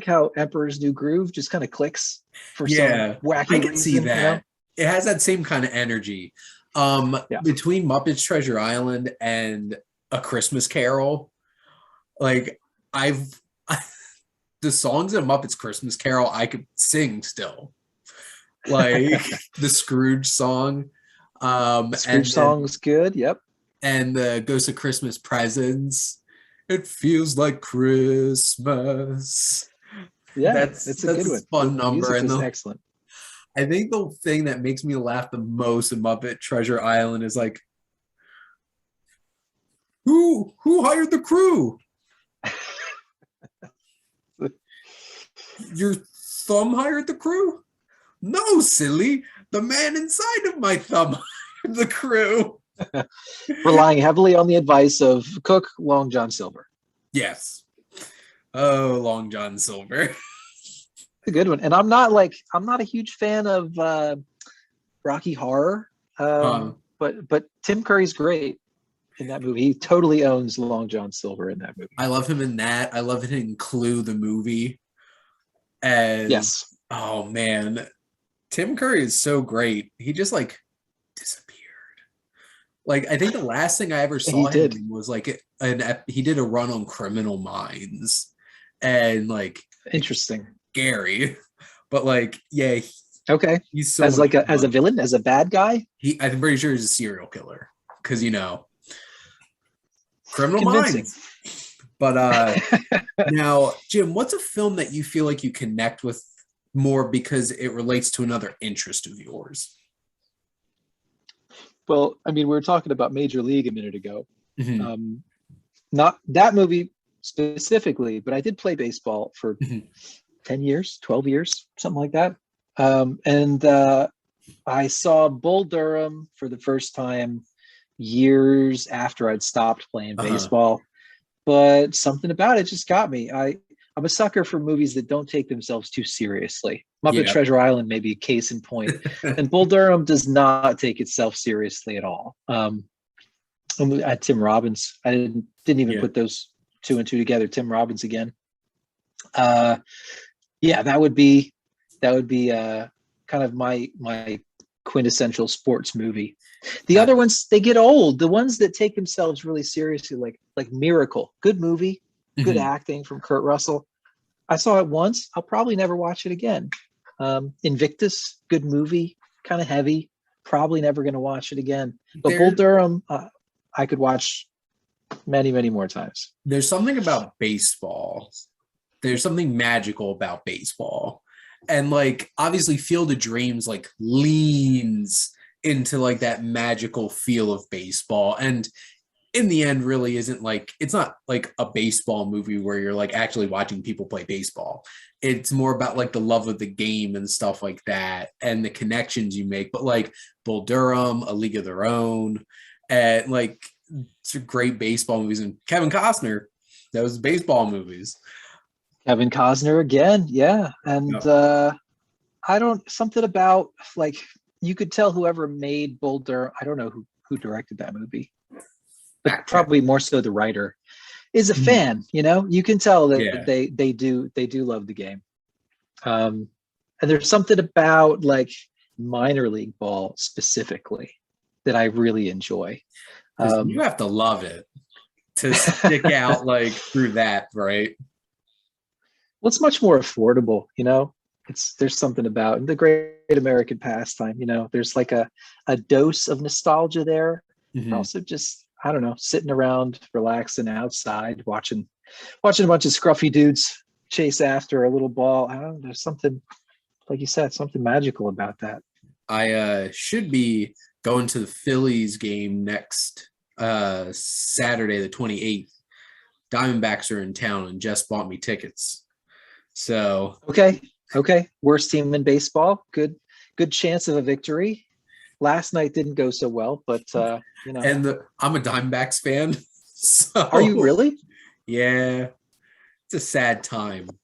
how Emperor's New Groove just kind of clicks for some Yeah, I wacky can see reason. that. It has that same kind of energy. Yeah. Between Muppets Treasure Island and A Christmas Carol, like I've the songs in Muppets Christmas Carol I could sing still. Like the Scrooge song, Scrooge song's good. Yep. and the Ghost of Christmas Presents. It feels like Christmas. Yeah, it's a That's good a one. fun The number, music and is excellent. I think the thing that makes me laugh the most in Muppet Treasure Island is like, who hired the crew? Your thumb hired the crew? No, silly. The man inside of my thumb hired the crew. Relying heavily on the advice of Cook Long John Silver. Yes. Oh, Long John Silver. It's a good one. And I'm not a huge fan of Rocky Horror. Uh, But Tim Curry's great in that movie. He totally owns Long John Silver in that movie. I love him in that. I love it in Clue, the movie. As, Yes. oh man, Tim Curry is so great. He just like disappeared. Like I think the last thing I ever He saw him did. in was like he did a run on Criminal Minds, and like Interesting. Gary, but like yeah, Okay. he's so As much like as a fun. villain, as a bad guy, I'm pretty sure he's a serial killer because Criminal convincing. Minds. But now, Jim, what's a film that you feel like you connect with more because it relates to another interest of yours? Well, I mean, we were talking about Major League a minute ago. Mhm, Um, Not that movie specifically, but I did play baseball for mhm. 10 years, 12 years, something like that. And I saw Bull Durham for the first time years after I'd stopped playing Uh-huh. baseball. But something about it just got me. I'm a sucker for movies that don't take themselves too seriously. Muppet Yeah. Treasure Island may be a case in point, and Bull Durham does not take itself seriously at all. At Tim Robbins, I didn't even Yeah. put those two and two together. Tim Robbins again. Uh, yeah, that would be kind of my quintessential sports movie. The Uh, other ones, they get old. The ones that take themselves really seriously, like Miracle, good movie, good mhm. acting from Kurt Russell. I saw it once. I'll probably never watch it again. Invictus, good movie, kind of heavy. Probably never going to watch it again. But Bull There, Durham, I could watch many, many more times. there's something about baseball. There's something magical about baseball. And like obviously Field of Dreams like leans into like that magical feel of baseball. And in the end really isn't like it's not like a baseball movie where you're like actually watching people play baseball. It's more about like the love of the game and stuff like that and the connections you make. But like Bull Durham, A League of Their Own, and like great baseball movies, and Kevin Costner, those baseball movies. Kevin Costner again, yeah. And Yep. I don't, something about like, you could tell whoever made Bull Durham, I don't know who directed that movie, but probably more so the writer, is a fan. You know, you can tell that Yeah. they do love the game. And there's something about like minor league ball specifically that I really enjoy. Because you have to love it to stick out like through that, right? Well, it's much more affordable, you know. There's something about the great American pastime, you know. There's like a dose of nostalgia there. Also just, I don't know, sitting around, relaxing outside, watching a bunch of scruffy dudes chase after a little ball. I don't know, there's something, like you said, something magical about that. I should be going to the Phillies game next Saturday, the 28th. Diamondbacks are in town and just bought me tickets. So Okay. Worst team in baseball. Good chance of a victory. Last night didn't go so well, but you know. And I'm a Diamondbacks fan. So Are you really? yeah, it's a sad time. But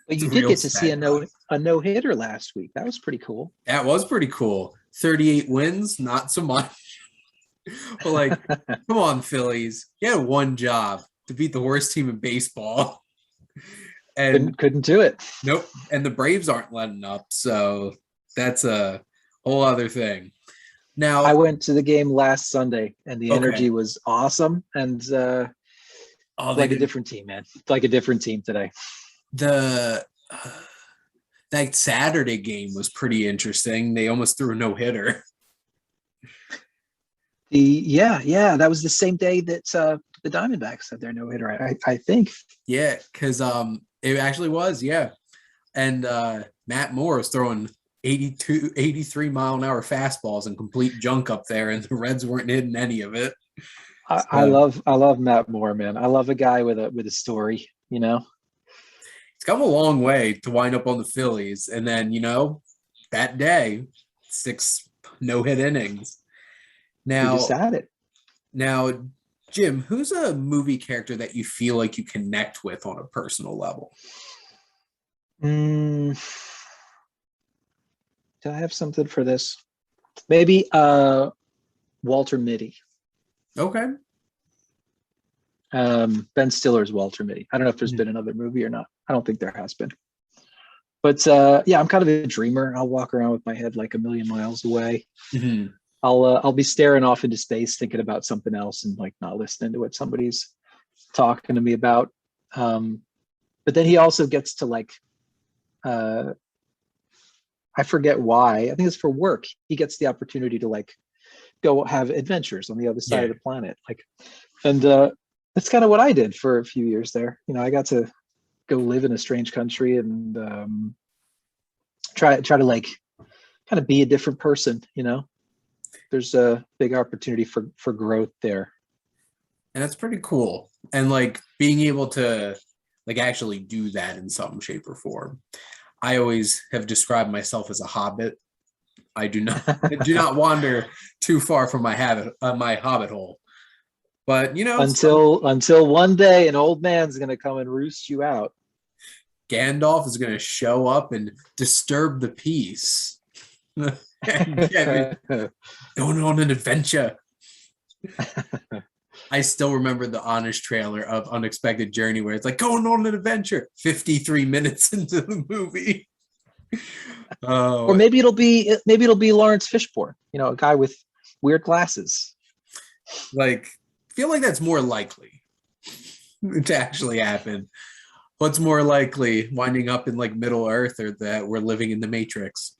It's a you did real get to see sad time. a no hitter last week. That was pretty cool. That was pretty cool. 38 wins, not so much. But like, come on, Phillies. You had one job to beat the worst team in baseball. And couldn't do it. nope. And the Braves aren't letting up. So that's a whole other thing. Now, I went to the game last Sunday and the energy okay. was awesome. And Oh, they like a did different team, man. Like a different team today. the that Saturday game was pretty interesting. They almost threw a no hitter. Yeah, that was the same day that the Diamondbacks had their no hitter. I think. Yeah, because it actually was, yeah. And Matt Moore was throwing 82, 83 mile an hour fastballs and complete junk up there, and the Reds weren't hitting any of it. I So love Matt Moore, man. I love a guy with a story, you know. it's come a long way to wind up on the Phillies. And then, that day, 6 no-hit innings. He just Now, had it. now, Jim, who's a movie character that you feel like you connect with on a personal level? Do I have something for this? Maybe Walter Mitty. Okay. Ben Stiller's Walter Mitty. I don't know if there's been another movie or not. I don't think there has been. But yeah, I'm kind of a dreamer. I'll walk around with my head like a million miles away. Mm-hmm. I'll be staring off into space, thinking about something else, and like not listening to what somebody's talking to me about. But then he also gets to like, I forget why. I think it's for work. He gets the opportunity to like go have adventures on the other side of the planet. Like, and that's kind of what I did for a few years there. You know, I got to go live in a strange country and try to like kind of be a different person. You know, there's a big opportunity for growth there. And that's pretty cool. And like being able to like actually do that in some shape or form. I always have described myself as a hobbit. I do not wander too far from my hobbit hole. But until one day an old man's gonna come and roost you out. Gandalf is gonna show up and disturb the peace. And get me going on an adventure. I still remember the honest trailer of Unexpected Journey where it's like going on an adventure 53 minutes into the movie. Or maybe it'll be Lawrence Fishburne, you know, a guy with weird glasses. Like, I feel like that's more likely to actually happen. What's more likely, winding up in like Middle Earth or that we're living in the Matrix?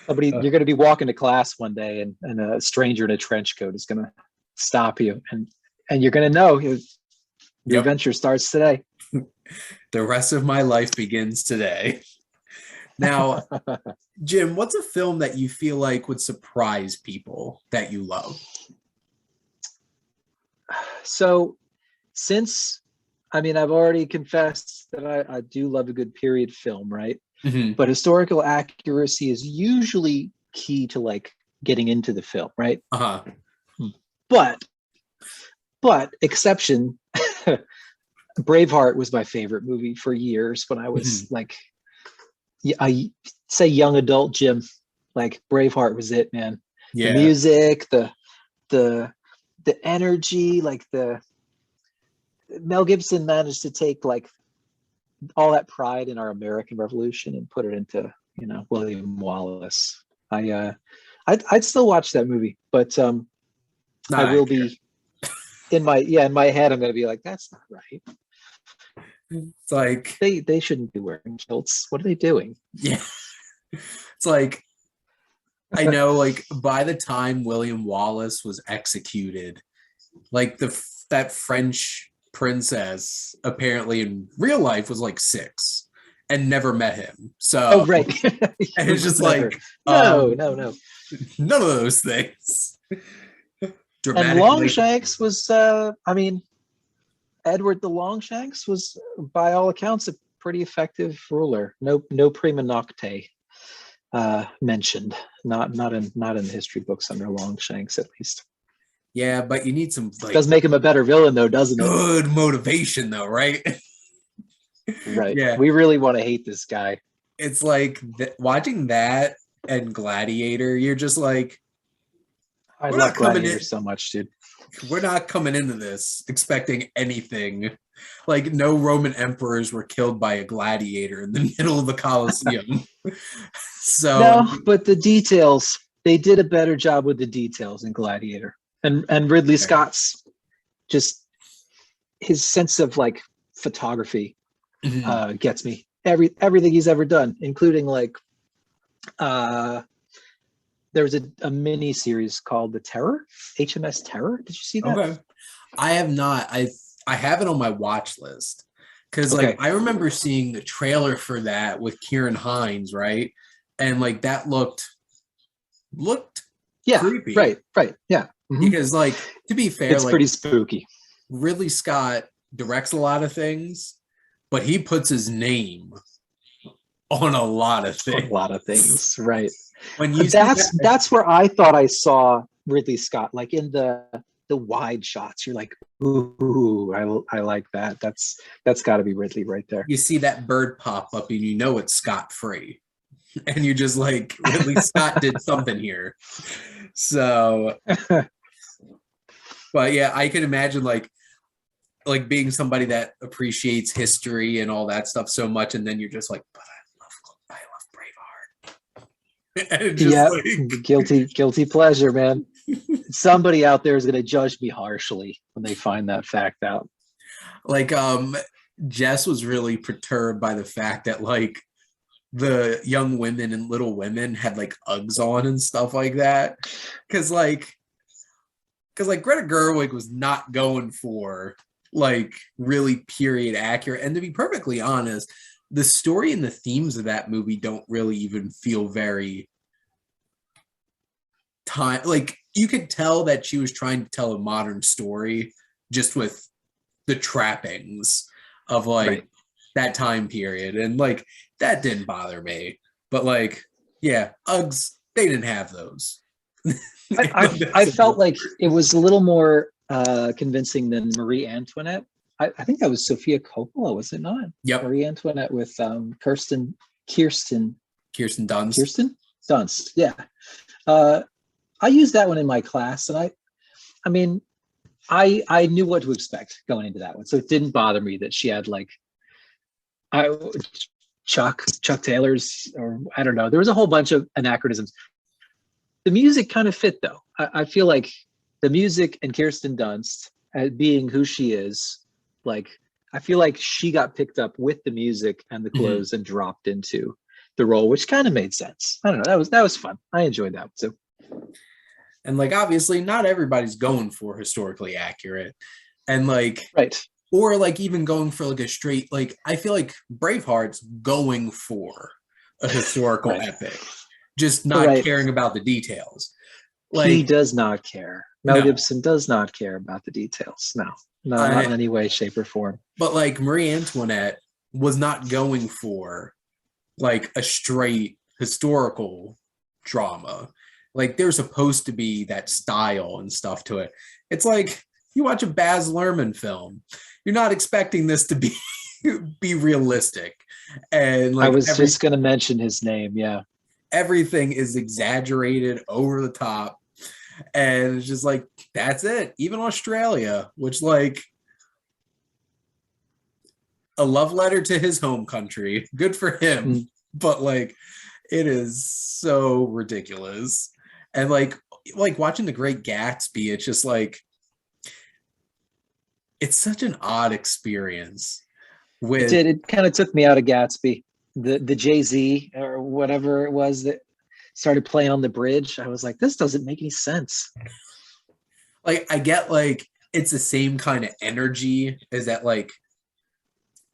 You're going to be walking to class one day and a stranger in a trench coat is going to stop you and you're going to know your adventure starts today. The rest of my life begins today. Now, Jim, what's a film that you feel like would surprise people that you love? So I've already confessed that I do love a good period film, right? Mm-hmm. But historical accuracy is usually key to like getting into the film, right? Uh-huh. But exception, Braveheart was my favorite movie for years when I was like, I say young adult Jim, like Braveheart was it, man. Yeah. The music, the energy, like Mel Gibson managed to take like all that pride in our American Revolution and put it into, you know, William Wallace. I'd still watch that movie, but I will be in my head. I'm going to be like, that's not right. It's like they shouldn't be wearing kilts. What are they doing? Yeah. It's like, I know, like by the time William Wallace was executed, like that French princess apparently in real life was like 6 and never met him. So right. And it's just never. like no. None of those things. And Longshanks was Edward the Longshanks was by all accounts a pretty effective ruler. No prima nocte mentioned. Not in the history books under Longshanks, at least. Yeah, but you need some like does make him a better villain though, doesn't it? Good motivation though, right? Right. Yeah. We really want to hate this guy. It's like watching that and Gladiator, you're just like, I love Gladiator so much, dude. We're not coming into this expecting anything. Like no Roman emperors were killed by a gladiator in the middle of the Colosseum. So no, but the details, they did a better job with the details in Gladiator. And Ridley Scott's just his sense of like photography gets me. Everything he's ever done, including like there was a mini series called The Terror, HMS Terror. Did you see that? Okay. I have not. I have it on my watch list because like I remember seeing the trailer for that with Kieran Hines, right? And like that looked creepy. Right, yeah. Because like to be fair, it's like, pretty spooky. Ridley Scott directs a lot of things, but he puts his name on a lot of things. Right. When you that's where I thought I saw Ridley Scott, like in the wide shots. You're like, ooh, I like that. That's got to be Ridley right there. You see that bird pop up, and you know it's Scott free, and you're just like, Ridley Scott did something here. So, but yeah, I can imagine like being somebody that appreciates history and all that stuff so much, and then you're just like, but I love Braveheart. Yeah, like... guilty pleasure, man. Somebody out there is going to judge me harshly when they find that fact out. Like, Jess was really perturbed by the fact that like the young women and Little Women had like Uggs on and stuff like that, because like Greta Gerwig was not going for like really period accurate. And to be perfectly honest, the story and the themes of that movie don't really even feel very time. Like you could tell that she was trying to tell a modern story just with the trappings of like that time period. And like, that didn't bother me, but like, yeah, Uggs, they didn't have those. I felt like it was a little more convincing than Marie Antoinette. I think that was Sofia Coppola, was it not? Yep. Marie Antoinette with Kirsten Dunst. Kirsten Dunst, yeah. I used that one in my class, and I mean, I knew what to expect going into that one, so it didn't bother me that she had like Chuck Taylor's, or I don't know. There was a whole bunch of anachronisms. The music kind of fit though. I feel like the music and Kirsten Dunst being who she is, like I feel like she got picked up with the music and the clothes and dropped into the role, which kind of made sense. I don't know. That was fun. I enjoyed that too. And like obviously not everybody's going for historically accurate. And like or like even going for like a straight, like I feel like Braveheart's going for a historical epic, just not caring about the details. Like he does not care. Mel Gibson does not care about the details. No, not in any way, shape, or form. But like Marie Antoinette was not going for like a straight historical drama. Like there's supposed to be that style and stuff to it. It's like you watch a Baz Luhrmann film, you're not expecting this to be be realistic, and I like was just going to mention his name. Yeah. everything is exaggerated over the top, and it's just like that's it. Even Australia, which like a love letter to his home country, good for him, Mm. but like it is so ridiculous. And like watching The Great Gatsby, it's just like it's such an odd experience It with did. It kind of took me out of Gatsby. The Jay-Z or whatever it was that started playing on the bridge. I was like, this doesn't make any sense. like I get like it's the same kind of energy as that like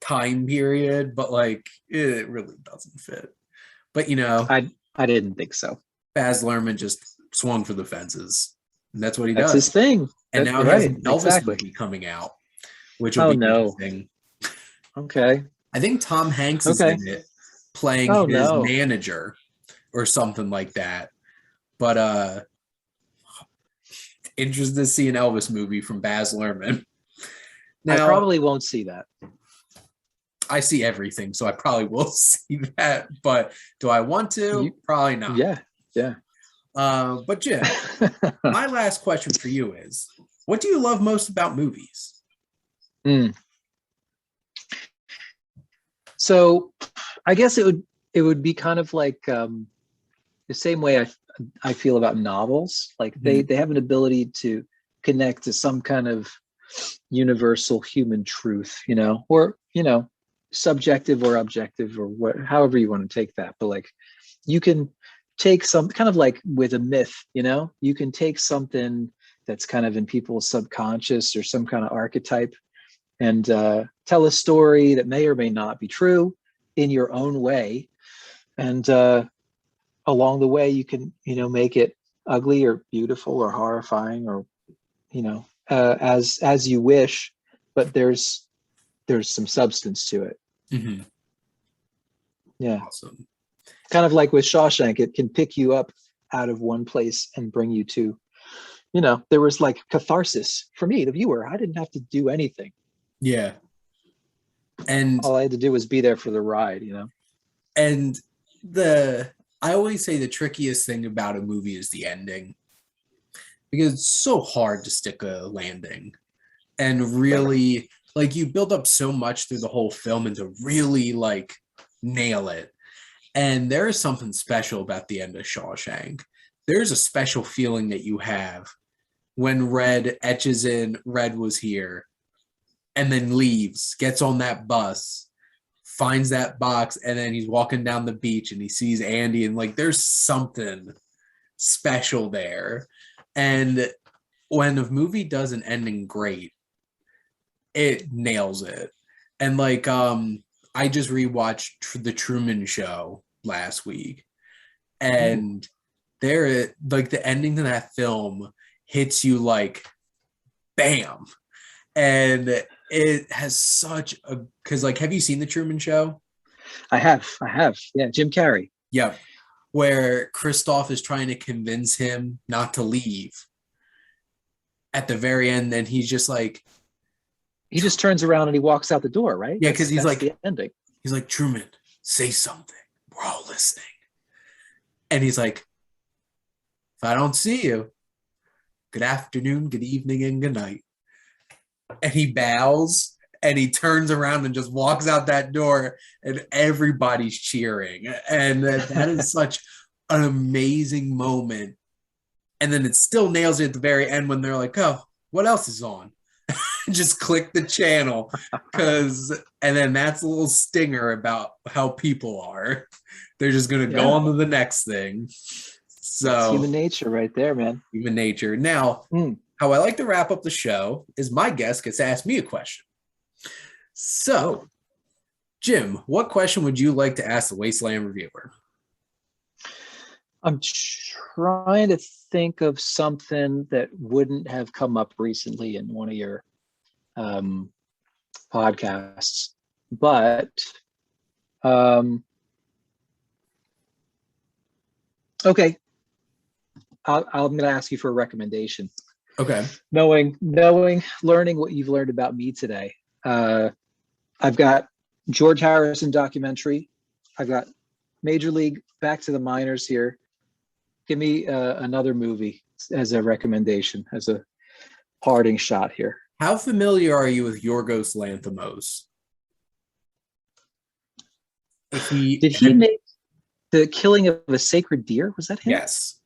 time period, but like it really doesn't fit. But you know, I didn't think so. Baz Luhrmann just swung for the fences, and that's what he That's his does. thing. And That now he has right, an Elvis exactly. movie coming out, which will Oh be no. interesting. Okay. I think Tom Hanks is Okay. in it, playing Oh his no. manager or something like that. But interested to see an Elvis movie from Baz Luhrmann. I Now, probably won't see that. I see everything, so I probably will see that. But do I want to? You Probably not. yeah. Yeah. But Jim, my last question for you is, what do you love most about movies? Mm. So I guess it would be kind of like the same way I feel about novels. Like they have an ability to connect to some kind of universal human truth, or subjective or objective or what, however you want to take that. But like you can take some kind of like with a myth, you can take something that's kind of in people's subconscious or some kind of archetype and tell a story that may or may not be true in your own way. And along the way, you can, make it ugly or beautiful or horrifying or, as you wish, but there's some substance to it. Mm-hmm. Yeah. Awesome. Kind of like with Shawshank, it can pick you up out of one place and bring you to, there was like catharsis for me, the viewer. I didn't have to do anything. Yeah. And All I had to do was be there for the ride, and I always say the trickiest thing about a movie is the ending, because it's so hard to stick a landing and really like you build up so much through the whole film and to really like nail it. And there is something special about the end of Shawshank. There's a special feeling that you have when Red etches in Red was here and then leaves, gets on that bus, finds that box, and then he's walking down the beach and he sees Andy, and like there's something special there. And when a movie does an ending great, it nails it. And like I just rewatched The Truman Show last week, and there like the ending to that film hits you like bam. And it has such a, because like have you seen The Truman Show? I have. Yeah, Jim Carrey. Yeah, where Christoph is trying to convince him not to leave at the very end, and he's just like, He just turns around and he walks out the door, right? yeah, because he's That's like the ending. he's like, Truman, say something, we're all listening. And he's like, if I don't see you, good afternoon, good evening, and good night. And he bows and he turns around and just walks out that door, and everybody's cheering. And that is such an amazing moment. And then it still nails it at the very end when they're like, oh, what else is on? Just click the channel, and then that's a little stinger about how people are. They're just going to go on to the next thing. So that's human nature right there, man. Human nature. Now, how I like to wrap up the show is my guest gets to ask me a question. So, Jim, what question would you like to ask the Wasteland Reviewer? I'm trying to think of something that wouldn't have come up recently in one of your podcasts, but okay. I'm going to ask you for a recommendation. Okay. Learning what you've learned about me today. I've got George Harrison documentary. I've got Major League, back to the minors here. Give me another movie as a recommendation, as a parting shot here. How familiar are you with Yorgos Lanthimos? Did he make The Killing of a Sacred Deer? Was that him? Yes.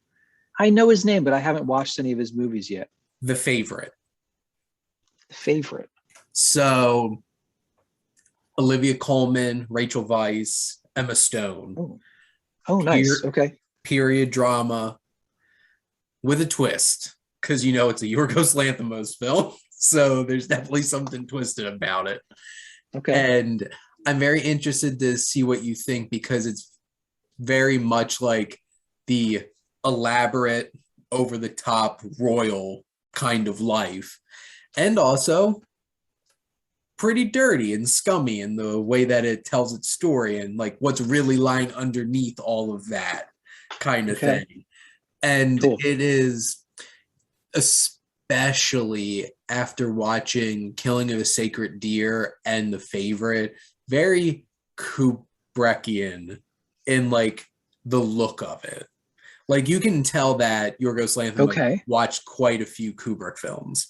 I know his name, but I haven't watched any of his movies yet. The Favorite. The Favorite. So Olivia Colman, Rachel Weisz, Emma Stone. Oh, nice. Okay. Period drama with a twist, because you know it's a Yorgos Lanthimos film, so there's definitely something twisted about it. Okay. And I'm very interested to see what you think, because it's very much like the elaborate, over the top, royal kind of life, and also pretty dirty and scummy in the way that it tells its story, and like what's really lying underneath all of that kind of thing. And cool. It is, especially after watching Killing of a Sacred Deer and The Favorite, very Kubrickian in like the look of it. Like you can tell that Yorgos Lanthimos watched quite a few Kubrick films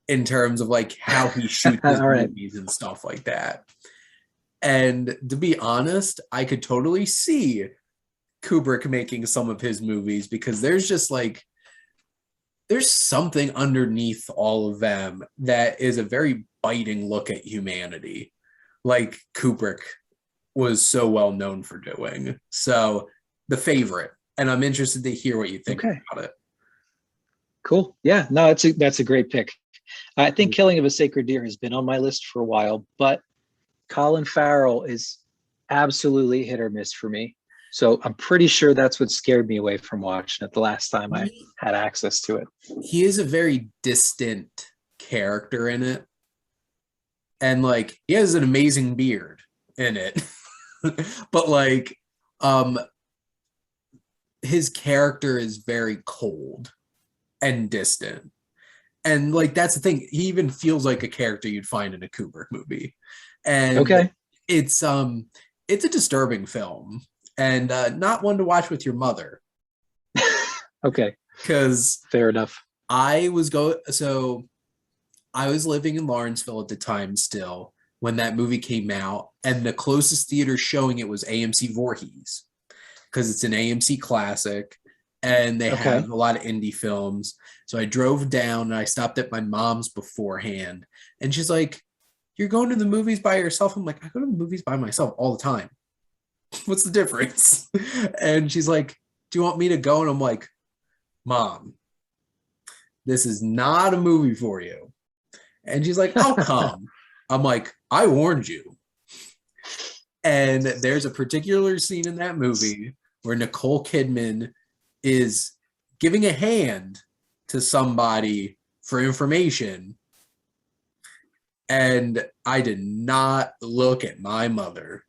in terms of like how he shoots his movies and stuff like that. And to be honest, I could totally see Kubrick making some of his movies, because there's just like, there's something underneath all of them that is a very biting look at humanity, like Kubrick was so well known for doing. So The Favorite, and I'm interested to hear what you think about it. Cool. Yeah, no, that's a great pick. I think Killing of a Sacred Deer has been on my list for a while, but Colin Farrell is absolutely hit or miss for me. So I'm pretty sure that's what scared me away from watching it the last time I had access to it. He is a very distant character in it. And like, he has an amazing beard in it. But like, his character is very cold and distant. And like, that's the thing. He even feels like a character you'd find in a Kubrick movie. And it's a disturbing film, and not one to watch with your mother. Okay. Because fair enough. I was living in Lawrenceville at the time still when that movie came out, and the closest theater showing it was AMC Voorhees, because it's an AMC classic and they have a lot of indie films. So I drove down and I stopped at my mom's beforehand, and she's like, "You're going to the movies by yourself?" I'm like, "I go to the movies by myself all the time. What's the difference?" And she's like, "Do you want me to go?" And I'm like, "Mom, this is not a movie for you." And she's like, "I'll come." I'm like, "I warned you." And there's a particular scene in that movie where Nicole Kidman is giving a hand to somebody for information, and I did not look at my mother.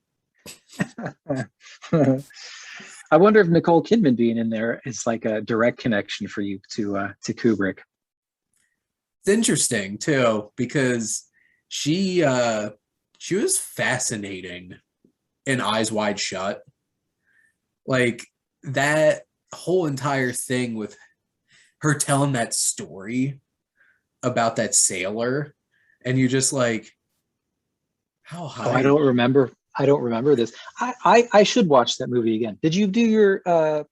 I wonder if Nicole Kidman being in there is like a direct connection for you to Kubrick. It's interesting too, because she was fascinating in Eyes Wide Shut. Like that whole entire thing with her telling that story about that sailor, and you're just like, how high? Oh, I don't remember this. I should watch that movie again. Did you do your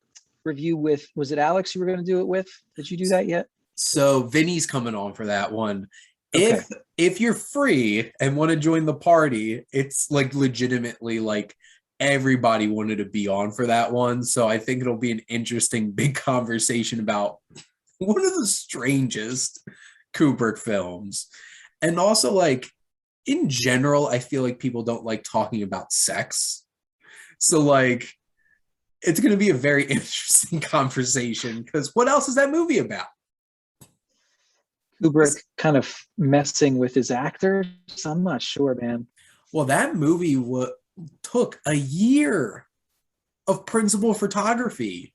review with, was it Alex you were going to do it with? Did you do that yet? So Vinny's coming on for that one. If you're free and want to join the party, it's like legitimately like everybody wanted to be on for that one. So I think it'll be an interesting big conversation about one of the strangest Kubrick films. And also, like, in general, I feel like people don't like talking about sex. So like, it's going to be a very interesting conversation, because what else is that movie about? Kubrick kind of messing with his actors? I'm not sure, man. Well, that movie took a year of principal photography.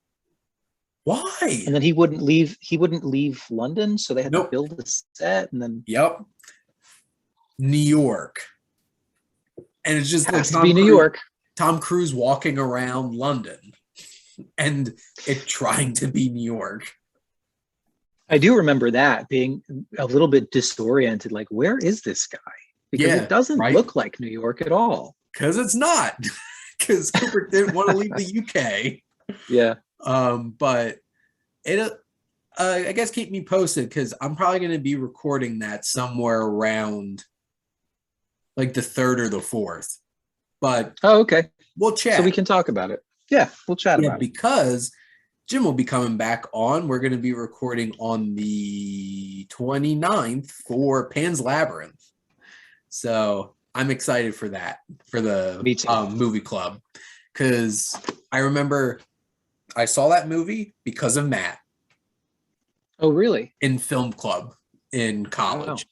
Why? And then he wouldn't leave London, so they had to Nope. build a set, and then Yep. New York. And it's just like has to be New York. Tom Cruise walking around London and it trying to be New York. I do remember that being a little bit disoriented, like, where is this guy? Because it doesn't look like New York at all. Because it's not. Because Kubrick didn't want to leave the UK. Yeah. But it, I guess, keep me posted, because I'm probably going to be recording that somewhere around like the 3rd or the 4th. But okay, we'll chat. So we can talk about it. Yeah, we'll chat about it. Because Jim will be coming back on. We're going to be recording on the 29th for Pan's Labyrinth. So I'm excited for that, for the movie club. Because I remember I saw that movie because of Matt. Oh, really? In film club in college. Oh.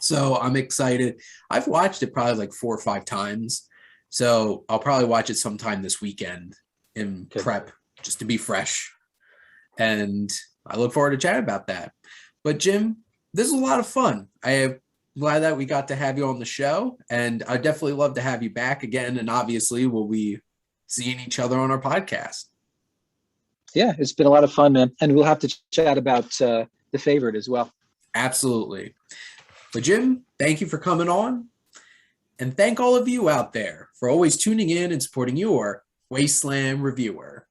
So I'm excited. I've watched it probably like 4 or 5 times. So I'll probably watch it sometime this weekend in prep, just to be fresh. And I look forward to chatting about that. But Jim, this is a lot of fun. I am glad that we got to have you on the show. And I definitely love to have you back again. And obviously we'll be seeing each other on our podcast. Yeah, it's been a lot of fun, man. And we'll have to chat about The Favorite as well. Absolutely. But Jim, thank you for coming on. And thank all of you out there for always tuning in and supporting your Wasteland Reviewer.